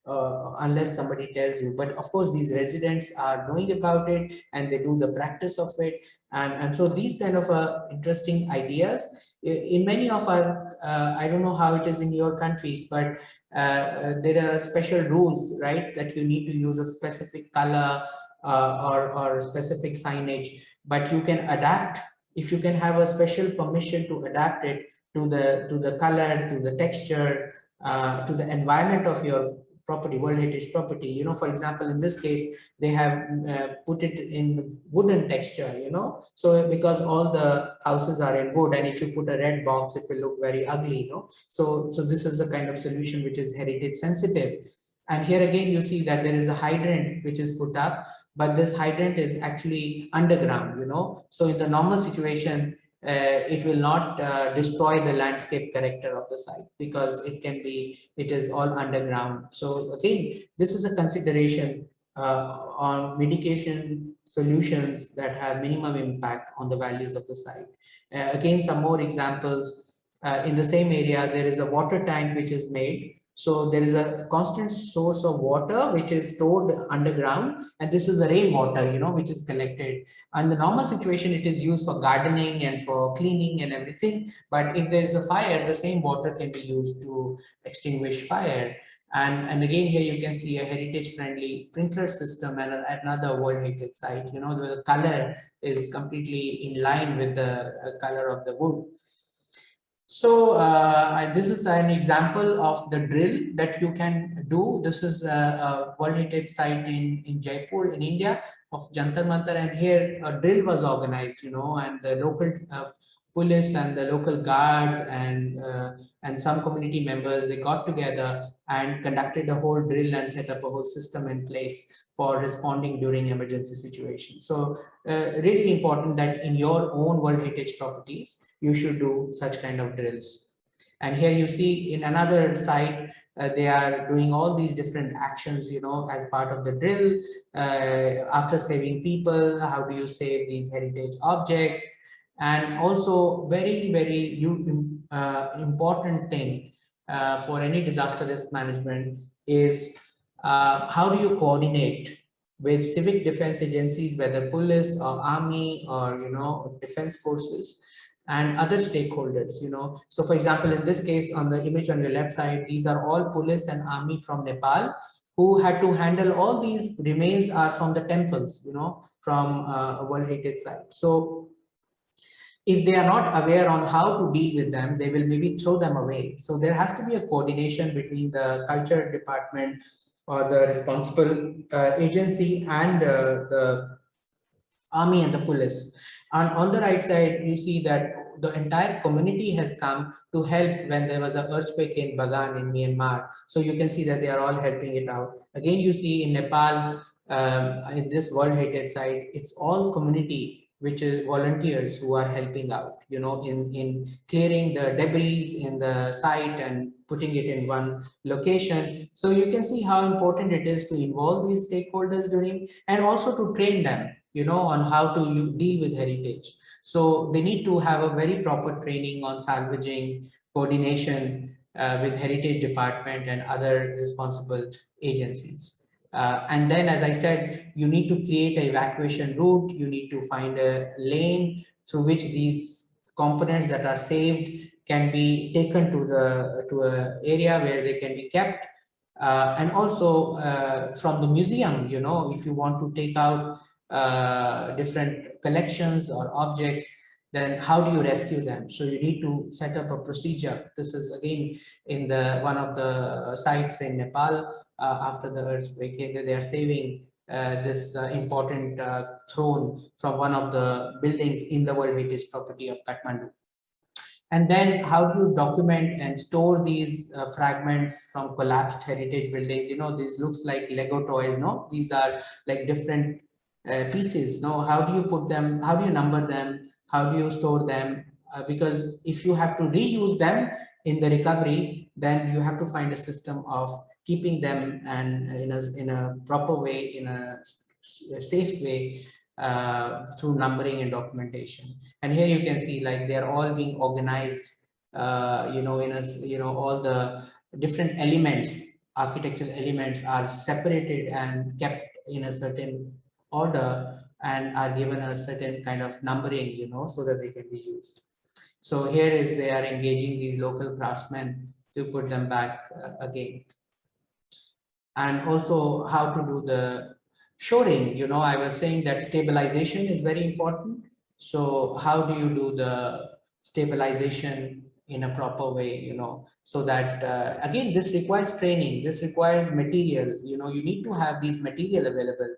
unless somebody tells you. But of course, these residents are knowing about it and they do the practice of it. And so these kind of interesting ideas in many of our, I don't know how it is in your countries, but there are special rules, right? That you need to use a specific color or specific signage, but you can adapt. If you can have a special permission to adapt it to the color, to the texture, to the environment of your property, World Heritage property. For example, in this case, they have put it in wooden texture, so because all the houses are in wood, and if you put a red box, it will look very ugly, so this is the kind of solution which is heritage sensitive. And here again, you see that there is a hydrant which is put up, but this hydrant is actually underground, so in the normal situation, it will not destroy the landscape character of the site, because it is all underground. So again, this is a consideration on mitigation solutions that have minimum impact on the values of the site. Again, some more examples. In the same area, there is a water tank which is made. So there is a constant source of water which is stored underground, and this is the rainwater, which is collected. And the normal situation, it is used for gardening and for cleaning and everything. But if there is a fire, the same water can be used to extinguish fire. And again, here you can see a heritage-friendly sprinkler system and another World Heritage site. The color is completely in line with the color of the wood. So this is an example of the drill that you can do. This is a World Heritage site in Jaipur in India of Jantar Mantar, and here a drill was organized, and the local police and the local guards and some community members, they got together and conducted a whole drill and set up a whole system in place for responding during emergency situations. So really important that in your own World Heritage properties, you should do such kind of drills. And here you see in another site, they are doing all these different actions, as part of the drill. After saving people, how do you save these heritage objects? And also very, very important thing for any disaster risk management is how do you coordinate with civic defense agencies, whether police or army or, defense forces, and other stakeholders, So for example, in this case, on the image on your left side, these are all police and army from Nepal who had to handle all these remains are from the temples, from a World Heritage site. So if they are not aware on how to deal with them, they will maybe throw them away. So there has to be a coordination between the culture department or the responsible agency and the army and the police. And on the right side, you see that the entire community has come to help when there was an earthquake in Bagan in Myanmar. So you can see that they are all helping it out. Again, you see in Nepal, in this World Heritage site, it's all community, which is volunteers who are helping out, in clearing the debris in the site and putting it in one location. So you can see how important it is to involve these stakeholders during, and also to train them, on how to deal with heritage. So they need to have a very proper training on salvaging, coordination with heritage department and other responsible agencies. And then, as I said, you need to create an evacuation route. You need to find a lane through which these components that are saved can be taken to an area where they can be kept. And also from the museum, if you want to take out different collections or objects, then how do you rescue them? So you need to set up a procedure. This is again in one of the sites in Nepal after the earthquake. They are saving this important throne from one of the buildings in the World Heritage property of Kathmandu. And then how do you document and store these fragments from collapsed heritage buildings? This looks like Lego toys, no? These are like different pieces. No, how do you put them? How do you number them? How do you store them? Because if you have to reuse them in the recovery, then you have to find a system of keeping them and in a proper way, in a safe way, through numbering and documentation. And here you can see like they are all being organized all the different elements, architectural elements are separated and kept in a certain order and are given a certain kind of numbering, so that they can be used. So here is they are engaging these local craftsmen to put them back again. And also how to do the shoring. I was saying that stabilization is very important. So how do you do the stabilization in a proper way, so that again, this requires training, this requires material, you need to have these material available.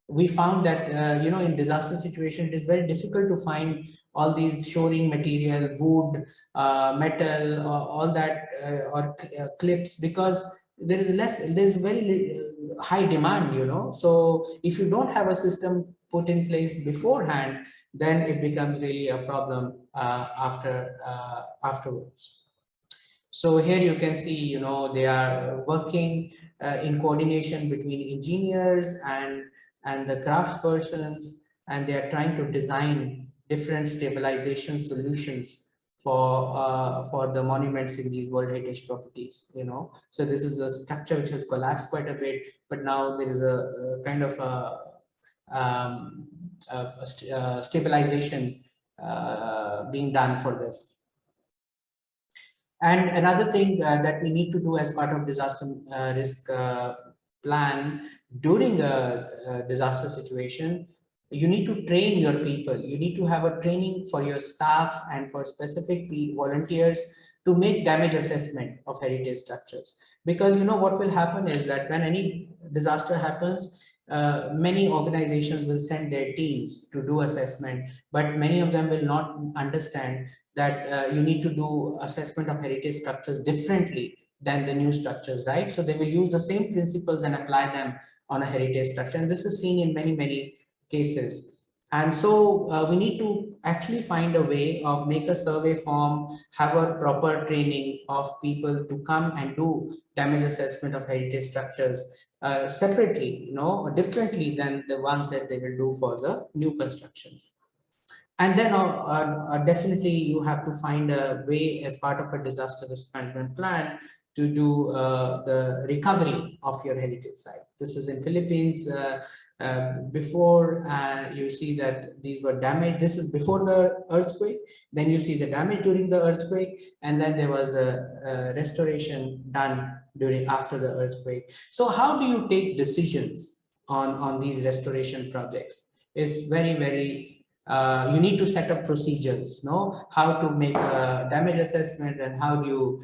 We found that, in disaster situation, it is very difficult to find all these shoring material, wood, metal, all that, or clips, because there's very high demand, so if you don't have a system put in place beforehand, then it becomes really a problem afterwards. So here you can see, they are working in coordination between engineers and the craftspersons, and they are trying to design different stabilization solutions for the monuments in these World Heritage properties. So this is a structure which has collapsed quite a bit, but now there is a kind of stabilization being done for this. And another thing that we need to do as part of disaster risk plan during a disaster situation, you need to train your people. You need to have a training for your staff and for specific volunteers to make damage assessment of heritage structures. Because what will happen is that when any disaster happens, many organizations will send their teams to do assessment, but many of them will not understand that you need to do assessment of heritage structures differently than the new structures, right? So they will use the same principles and apply them on a heritage structure. And this is seen in many, many cases. And so we need to actually find a way of make a survey form, have a proper training of people to come and do damage assessment of heritage structures separately, differently than the ones that they will do for the new constructions. And then definitely you have to find a way as part of a disaster risk management plan to do the recovery of your heritage site. This is in Philippines. Before you see that these were damaged. This is before the earthquake. Then you see the damage during the earthquake, and then there was the restoration done after the earthquake. So how do you take decisions on these restoration projects? It's very, very you need to set up procedures, how to make a damage assessment, and how do you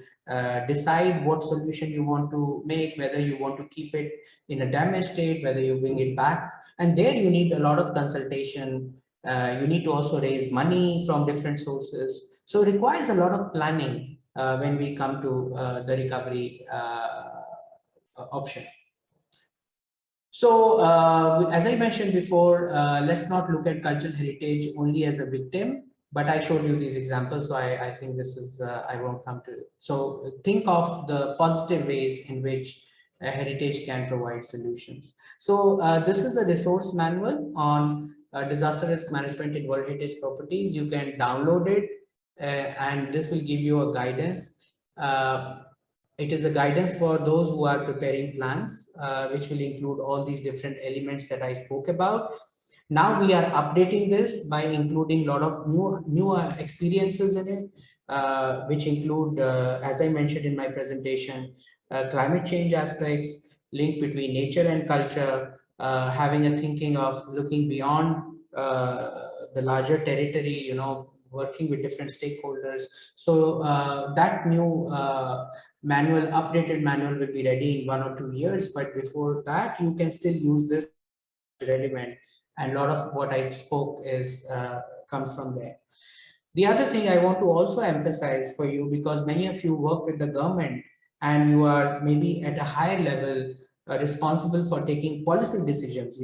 decide what solution you want to make, whether you want to keep it in a damaged state, whether you bring it back. And there you need a lot of consultation. You need to also raise money from different sources. So it requires a lot of planning when we come to the recovery option. So as I mentioned before, let's not look at cultural heritage only as a victim, but I showed you these examples. So I think this is, I won't come to it. So think of the positive ways in which heritage can provide solutions. So this is a resource manual on disaster risk management in World Heritage properties. You can download it and this will give you a guidance. It is a guidance for those who are preparing plans, which will include all these different elements that I spoke about. Now we are updating this by including a lot of new experiences in it, which include, as I mentioned in my presentation, climate change aspects, link between nature and culture, having a thinking of looking beyond the larger territory, working with different stakeholders. So that new manual, updated manual will be ready in 1 or 2 years, but before that you can still use this relevant, and a lot of what I spoke is comes from there. The other thing I want to also emphasize for you, because many of you work with the government and you are maybe at a higher level responsible for taking policy decisions,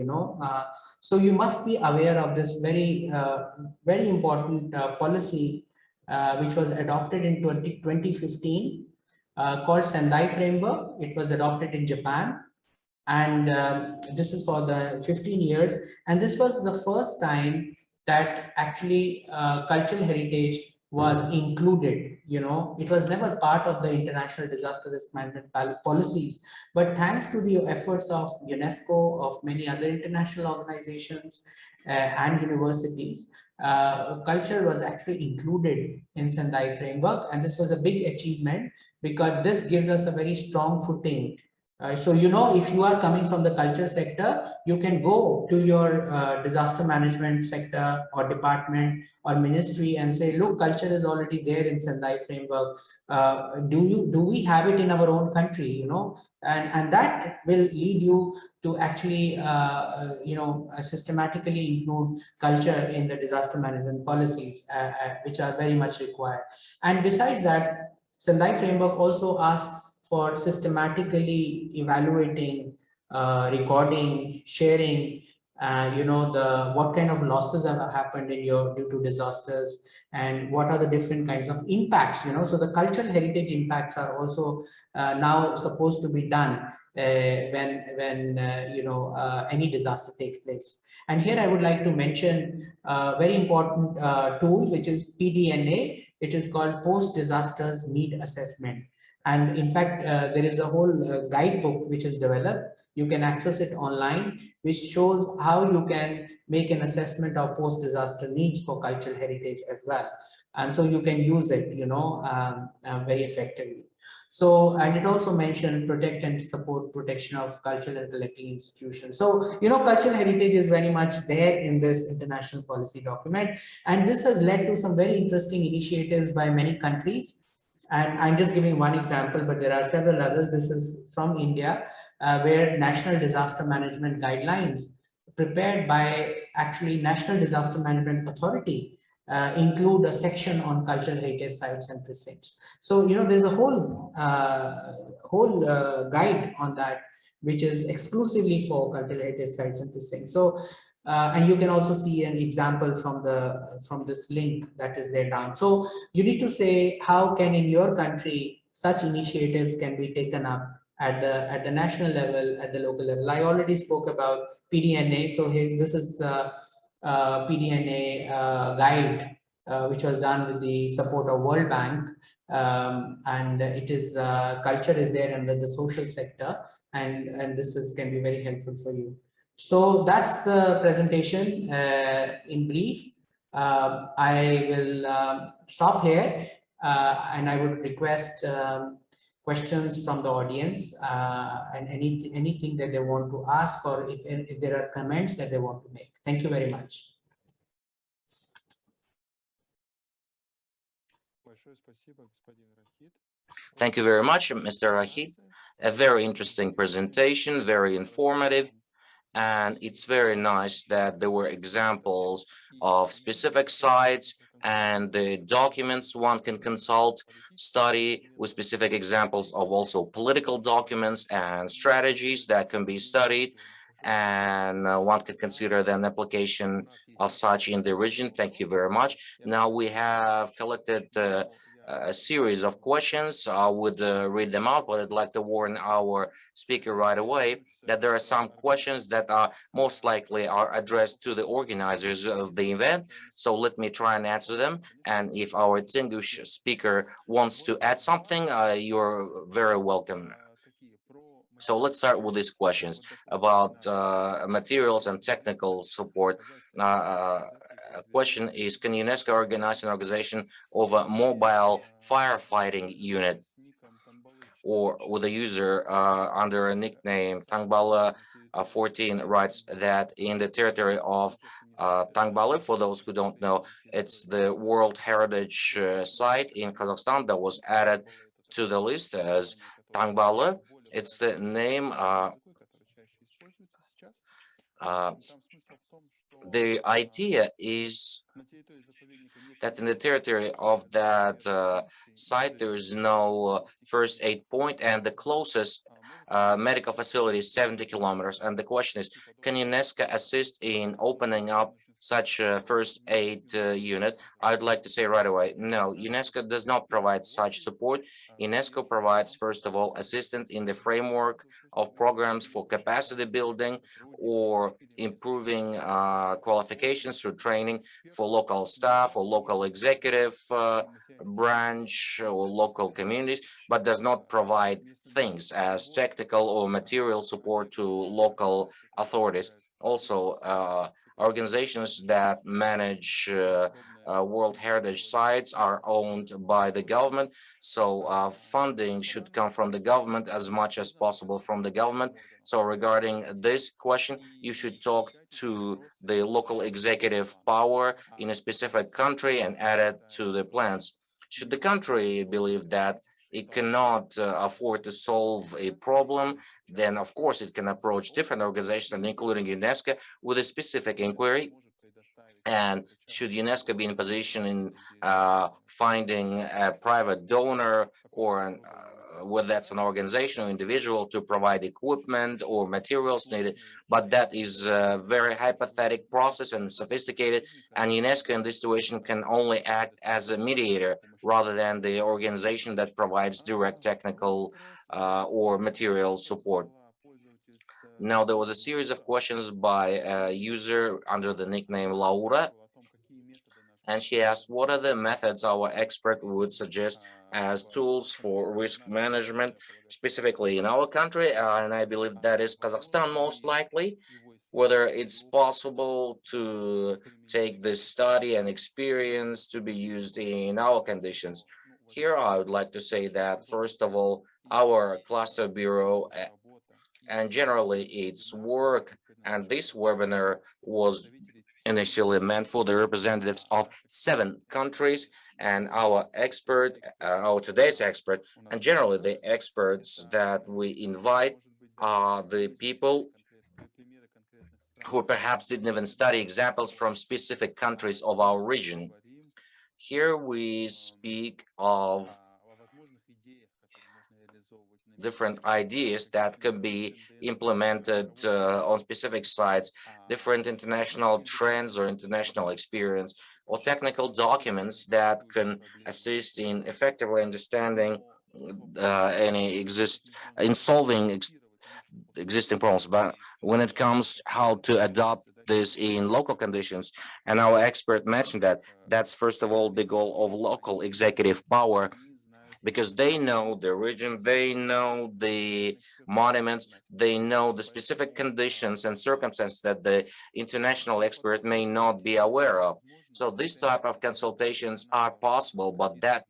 so you must be aware of this very very important policy which was adopted in 2015 called Sendai Framework. It was adopted in Japan, and this is for the 15 years, and this was the first time that actually cultural heritage was included. It was never part of the international disaster risk management policies, but thanks to the efforts of UNESCO, of many other international organizations and universities, culture was actually included in Sendai framework, and this was a big achievement because this gives us a very strong footing. So, if you are coming from the culture sector, you can go to your disaster management sector or department or ministry and say, look, culture is already there in Sendai framework. Do we have it in our own country? And that will lead you to actually, systematically include culture in the disaster management policies, which are very much required. And besides that, Sendai framework also asks for systematically evaluating, recording, sharing, what kind of losses have happened due to disasters, and what are the different kinds of impacts. So the cultural heritage impacts are also now supposed to be done when any disaster takes place. And here I would like to mention a very important tool, which is PDNA. It is called Post Disasters Need Assessment. And in fact, there is a whole guidebook which is developed. You can access it online, which shows how you can make an assessment of post-disaster needs for cultural heritage as well. And so you can use it, very effectively. So, and it also mentioned protect and support protection of cultural and collecting institutions. So, cultural heritage is very much there in this international policy document. And this has led to some very interesting initiatives by many countries. And I'm just giving one example, but there are several others. This is from India, where National Disaster Management Guidelines prepared by actually National Disaster Management Authority include a section on cultural heritage sites and precincts. So, there's a whole guide on that, which is exclusively for cultural heritage sites and precincts. So, and you can also see an example from this link that is there down. So you need to say how can in your country such initiatives can be taken up at the national level, at the local level. I already spoke about PDNA. So here, this is PDNA guide, which was done with the support of World Bank. And it is culture is there under the social sector, and this can be very helpful for you. So that's the presentation in brief. I will stop here, and I would request questions from the audience and anything that they want to ask, or if there are comments that they want to make. Thank you very much. Thank you very much, Mr. Rahid. A very interesting presentation, very informative. And it's very nice that there were examples of specific sites and the documents one can consult, study with specific examples of also political documents and strategies that can be studied. And one can consider the application of such in the region. Thank you very much. Now we have collected a series of questions. I would read them out, but I'd like to warn our speaker right away that there are some questions that are most likely are addressed to the organizers of the event. So let me try and answer them. And if our distinguished speaker wants to add something, you're very welcome. So let's start with these questions about materials and technical support. Question is, can UNESCO organize an organization of a mobile firefighting unit or with a user under a nickname Tangbala 14 writes that in the territory of Tangbala, for those who don't know, it's the World Heritage site in Kazakhstan that was added to the list as Tangbala. It's the name. The idea is that in the territory of that site, there is no first aid point, and the closest medical facility is 70 kilometers. And the question is, can UNESCO assist in opening up such a first aid unit, I'd like to say right away, no, UNESCO does not provide such support. UNESCO provides, first of all, assistance in the framework of programs for capacity building or improving qualifications through training for local staff or local executive branch or local communities, but does not provide things as technical or material support to local authorities. Also, organizations that manage World Heritage sites are owned by the government, so funding should come from the government as much as possible from the government. So regarding this question, you should talk to the local executive power in a specific country and add it to the plans. Should the country believe that it cannot afford to solve a problem, then of course it can approach different organizations, including UNESCO, with a specific inquiry. And should UNESCO be in position in finding a private donor or whether that's an organization or individual to provide equipment or materials needed, but that is a very hypothetical process and sophisticated, and UNESCO in this situation can only act as a mediator rather than the organization that provides direct technical or material support. Now, there was a series of questions by a user under the nickname Laura, and she asked, what are the methods our expert would suggest as tools for risk management, specifically in our country, and I believe that is Kazakhstan most likely, whether it's possible to take this study and experience to be used in our conditions. Here, I would like to say that, first of all, our cluster bureau and generally its work, and this webinar was initially meant for the representatives of 7 countries, and our expert, our today's expert, and generally the experts that we invite are the people who perhaps didn't even study examples from specific countries of our region. Here we speak of different ideas that can be implemented on specific sites, different international trends or international experience, or technical documents that can assist in effectively understanding in solving existing problems. But when it comes how to adopt this in local conditions, and our expert mentioned that that's first of all the goal of local executive power, because they know the region, they know the monuments, they know the specific conditions and circumstances that the international expert may not be aware of. So this type of consultations are possible, but that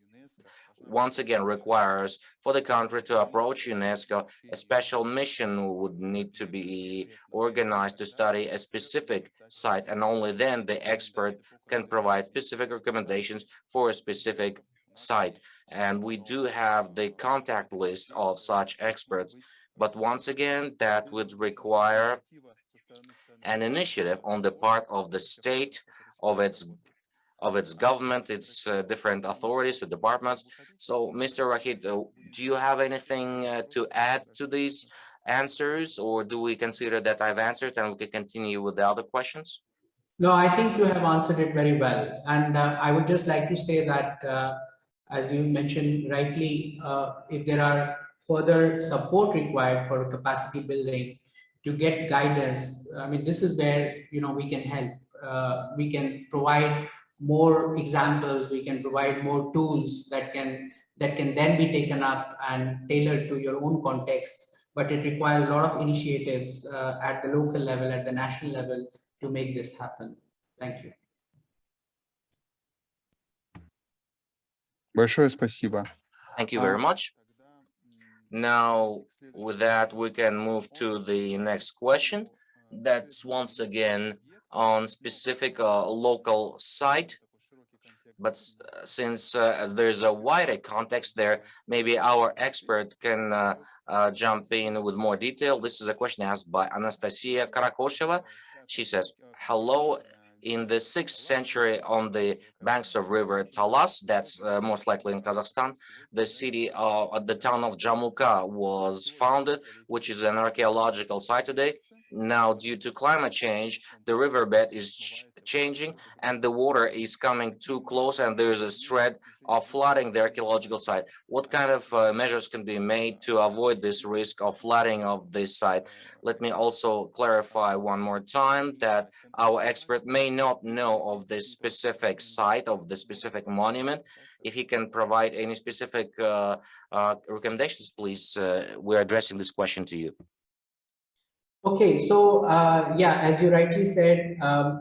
once again requires for the country to approach UNESCO. A special mission would need to be organized to study a specific site, and only then the expert can provide specific recommendations for a specific site. And we do have the contact list of such experts, but once again, that would require an initiative on the part of the state, of its government, its different authorities, the departments. So, Mr. Rahid, do you have anything to add to these answers, or do we consider that I've answered and we can continue with the other questions? No, I think you have answered it very well. And I would just like to say that, as you mentioned rightly, if there are further support required for capacity building to get guidance, I mean, this is where, we can help. We can provide more examples, we can provide more tools that can then be taken up and tailored to your own context. But it requires a lot of initiatives at the local level, at the national level, to make this happen. Thank you. Большое спасибо. Thank you very much. Now, with that, we can move to the next question. That's once again on specific local site. But since there's a wider context there, maybe our expert can jump in with more detail. This is a question asked by Anastasia Karakosheva. She says, hello, in the 6th century on the banks of river Talas, that's most likely in Kazakhstan, the town of Jamuka was founded, which is an archaeological site today. Now, due to climate change, the riverbed is changing and the water is coming too close and there is a threat of flooding the archaeological site. What kind of measures can be made to avoid this risk of flooding of this site? Let me also clarify one more time that our expert may not know of this specific site, of the specific monument. If he can provide any specific recommendations, please, we're addressing this question to you. Okay, so yeah, as you rightly said,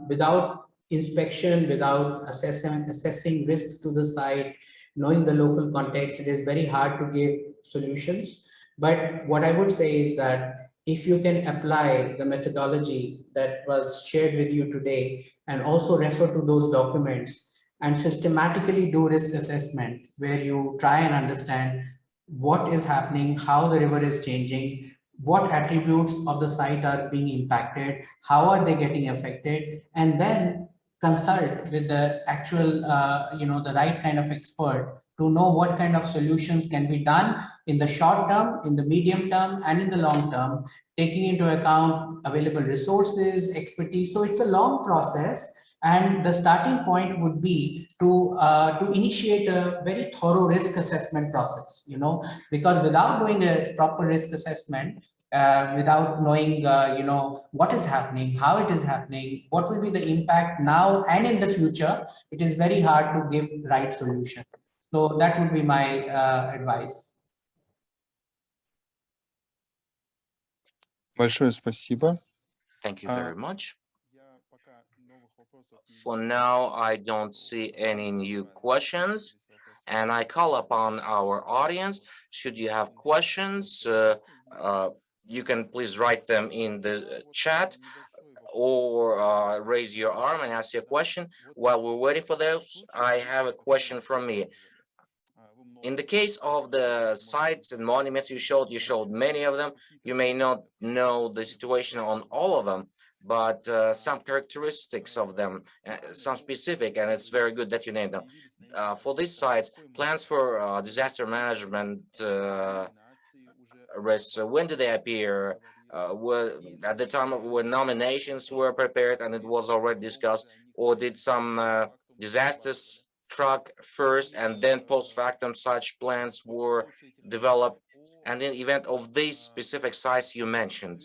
without inspection, without assessing risks to the site, knowing the local context, it is very hard to give solutions. But what I would say is that if you can apply the methodology that was shared with you today and also refer to those documents and systematically do risk assessment where you try and understand what is happening, how the river is changing, what attributes of the site are being impacted, how are they getting affected, and then consult with the actual, the right kind of expert to know what kind of solutions can be done in the short term, in the medium term, and in the long term, taking into account available resources, expertise. So it's a long process. And the starting point would be to initiate a very thorough risk assessment process, because without doing a proper risk assessment, without knowing, what is happening, how it is happening, what will be the impact now and in the future, it is very hard to give right solution. So that would be my advice. Большое спасибо. Thank you very much. For now, I don't see any new questions, and I call upon our audience. Should you have questions, you can please write them in the chat or raise your arm and ask your question. While we're waiting for those, I have a question from me. In the case of the sites and monuments you showed many of them. You may not know the situation on all of them, but some characteristics of them, some specific, and it's very good that you named them. For these sites, plans for disaster management risks, when did they appear? Were at the time of when nominations were prepared and it was already discussed, or did some disasters struck first and then post factum such plans were developed? And in the event of these specific sites you mentioned,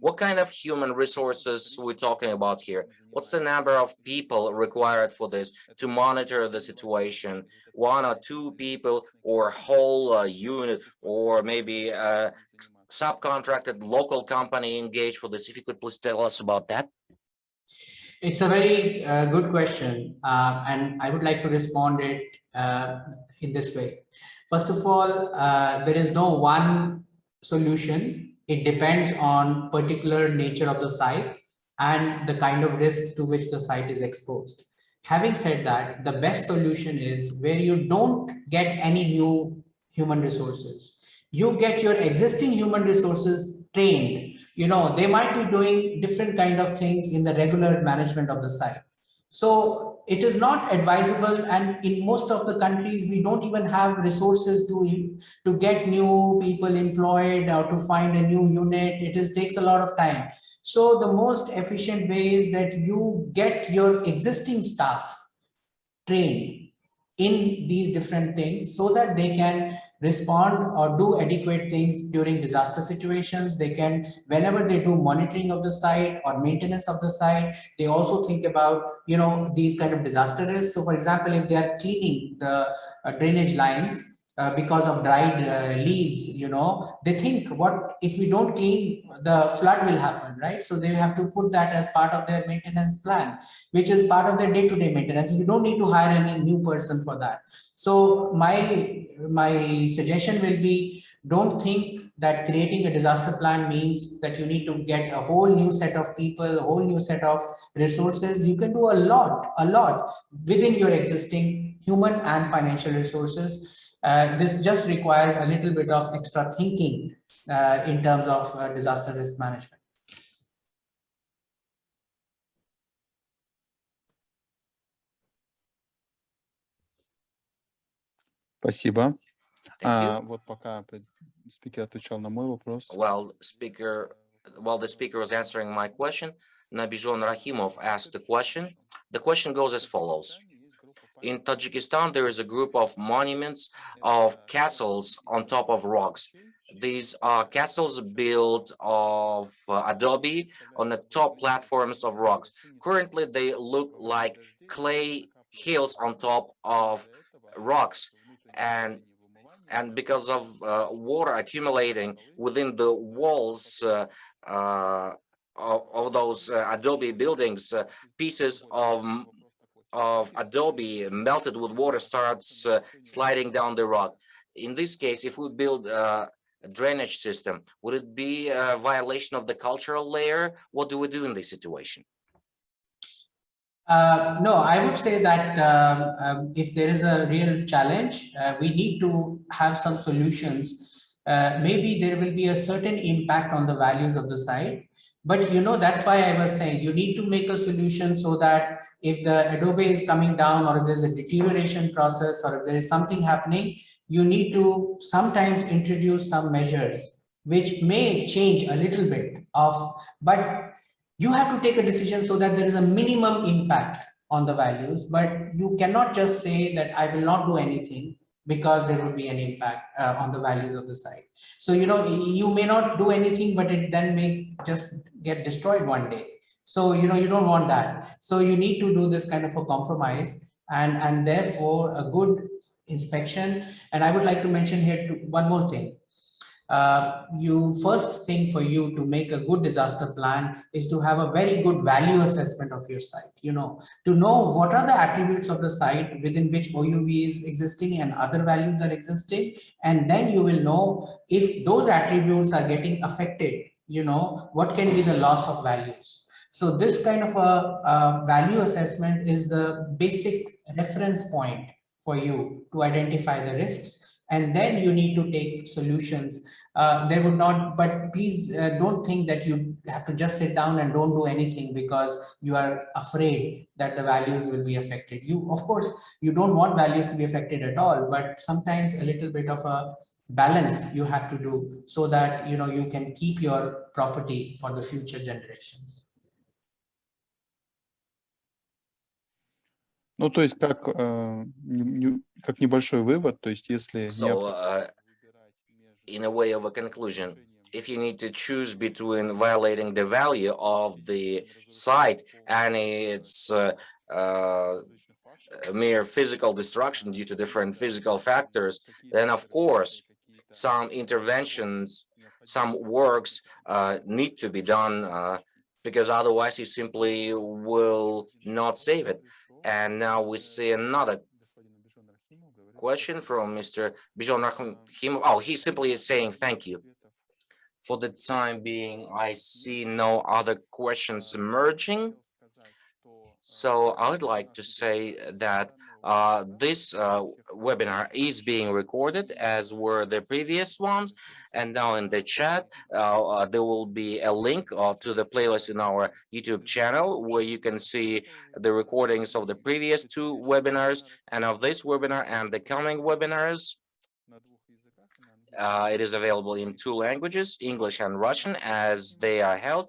what kind of human resources we're talking about here? What's the number of people required for this to monitor the situation? 1 or 2 people, or whole unit, or maybe a subcontracted local company engaged for this? If you could please tell us about that. It's a very good question, and I would like to respond it in this way. First of all, there is no one solution. It depends on particular nature of the site and the kind of risks to which the site is exposed. Having said that, the best solution is where you don't get any new human resources. You get your existing human resources trained. They might be doing different kind of things in the regular management of the site. So it is not advisable, and in most of the countries we don't even have resources to get new people employed or to find a new unit. Takes a lot of time. So the most efficient way is that you get your existing staff trained in these different things so that they can respond or do adequate things during disaster situations. They can, whenever they do monitoring of the site or maintenance of the site, they also think about, these kind of disaster risks. So for example, if they are cleaning the drainage lines because of dried leaves, they think, what if we don't clean, the flood will happen, right? So they have to put that as part of their maintenance plan, which is part of their day-to-day maintenance. You don't need to hire any new person for that. So my suggestion will be, don't think that creating a disaster plan means that you need to get a whole new set of people, a whole new set of resources. You can do a lot within your existing human and financial resources. This just requires a little bit of extra thinking in terms of disaster risk management. Спасибо. Thank you. Вот пока спикер отвечал на мой вопрос. While the speaker was answering my question, Nabijon Rahimov asked a question. The question goes as follows. In Tajikistan, there is a group of monuments of castles on top of rocks. These are castles built of adobe on the top platforms of rocks. Currently, they look like clay hills on top of rocks. And because of water accumulating within the walls of those adobe buildings, pieces of adobe melted with water starts sliding down the rock. In this case, if we build a drainage system, would it be a violation of the cultural layer? What do we do in this situation? No, I would say that if there is a real challenge, we need to have some solutions. Maybe there will be a certain impact on the values of the site. But that's why I was saying you need to make a solution so that if the adobe is coming down, or if there's a deterioration process, or if there is something happening, you need to sometimes introduce some measures which may change a little bit but you have to take a decision so that there is a minimum impact on the values, but you cannot just say that I will not do anything because there will be an impact on the values of the site. So, you may not do anything, but it then may just get destroyed one day. So, you don't want that. So you need to do this kind of a compromise, and therefore a good inspection. And I would like to mention here one more thing. First thing for you to make a good disaster plan is to have a very good value assessment of your site, to know what are the attributes of the site within which OUV is existing and other values are existing. And then you will know if those attributes are getting affected, what can be the loss of values. So this kind of a value assessment is the basic reference point for you to identify the risks. And then you need to take solutions. There would not, but please don't think that you have to just sit down and don't do anything because you are afraid that the values will be affected. Of course, you don't want values to be affected at all, but sometimes a little bit of a balance you have to do so that you can keep your property for the future generations. Ну, то есть как небольшой вывод, то есть если in a way of a conclusion, if you need to choose between violating the value of the site and its mere physical destruction due to different physical factors, then of course some interventions, some works need to be done because otherwise you simply will not save it. And now we see another question from Mr. Bijon Rahimov. Oh, he simply is saying thank you. For the time being, I see no other questions emerging. So I would like to say that this webinar is being recorded, as were the previous ones. And now in the chat, there will be a link to the playlist in our YouTube channel where you can see the recordings of the previous two webinars and of this webinar and the coming webinars. It is available in 2 languages, English and Russian, as they are held.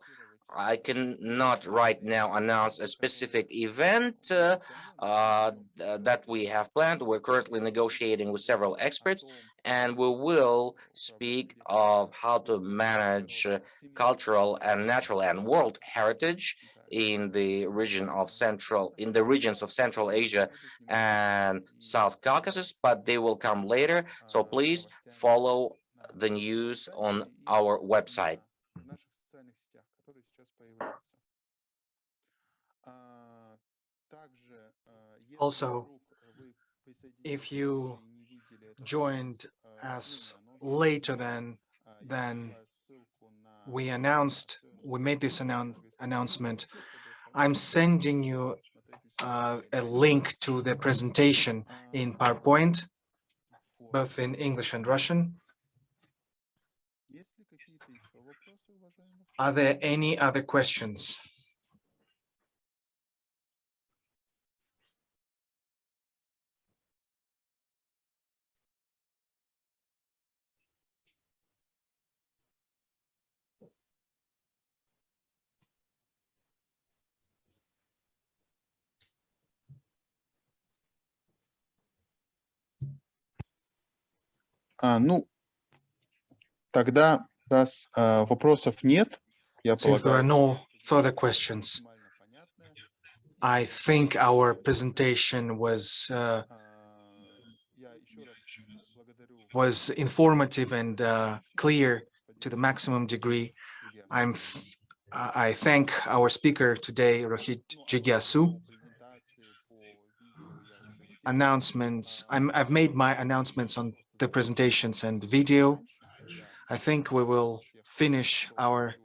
I cannot right now announce a specific event that we have planned. We're currently negotiating with several experts, and we will speak of how to manage cultural and natural and world heritage in the regions of Central Asia and South Caucasus, but they will come later. So please follow the news on our website. Also, if you joined us later than we made this announcement, I'm sending you a link to the presentation in PowerPoint, both in English and Russian. Are there any other questions? Ну, тогда, раз вопросов нет, я Since there are полагаю, no further questions, I think our presentation was informative and clear to the maximum degree. I thank our speaker today, Rohit Jigyasu. I've made my announcements on the presentations and video. I think we will finish our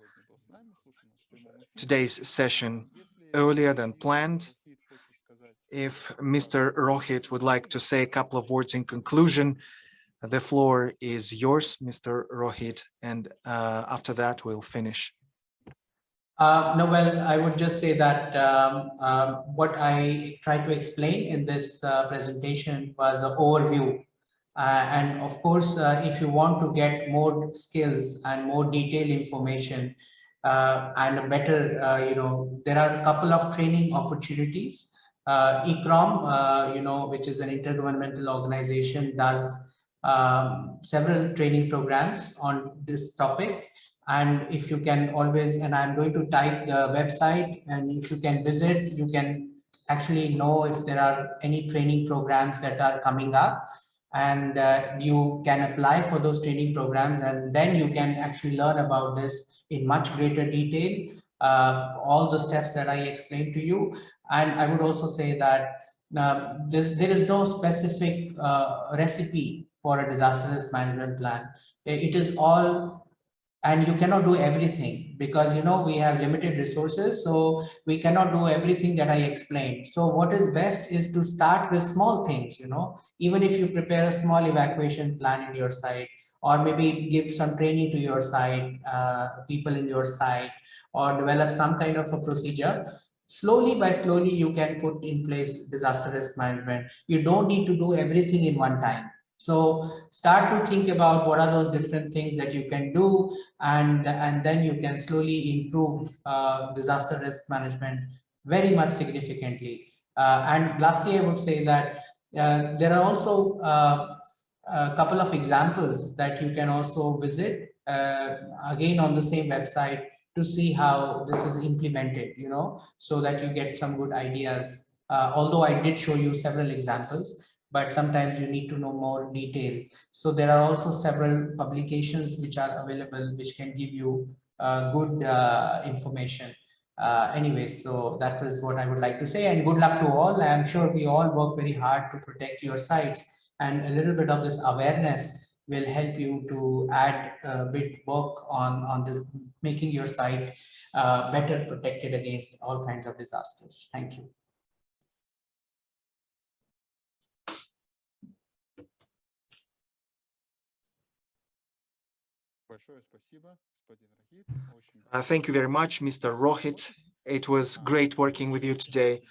today's session earlier than planned. If Mr. Rohit would like to say a couple of words in conclusion, the floor is yours, Mr. Rohit, and after that we'll finish. No, well, I would just say that what I tried to explain in this presentation was an overview. And of course, if you want to get more skills and more detailed information and a better, there are a couple of training opportunities. ICCROM, which is an intergovernmental organization, does several training programs on this topic. And if you can always, and I'm going to type the website, and if you can visit, you can actually know if there are any training programs that are coming up, and you can apply for those training programs, and then you can actually learn about this in much greater detail, all the steps that I explained to you. And I would also say that there is no specific recipe for a disaster risk management plan. It is all, and you cannot do everything because we have limited resources, so we cannot do everything that I explained. So what is best is to start with small things. Even if you prepare a small evacuation plan in your site, or maybe give some training to your site, people in your site, or develop some kind of a procedure. Slowly by slowly you can put in place disaster risk management. You don't need to do everything in one time. So start to think about what are those different things that you can do, and then you can slowly improve disaster risk management very much significantly. And lastly, I would say that there are also a couple of examples that you can also visit again on the same website to see how this is implemented, so that you get some good ideas. Although I did show you several examples, but sometimes you need to know more detail. So there are also several publications which are available, which can give you good information. Anyway, so that was what I would like to say, and good luck to all. I am sure we all work very hard to protect your sites, and a little bit of this awareness will help you to add a bit work on this, making your site better protected against all kinds of disasters. Thank you. Thank you very much, Mr. Rohit. It was great working with you today.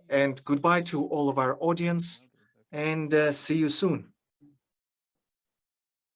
And goodbye to all of our audience, and see you soon.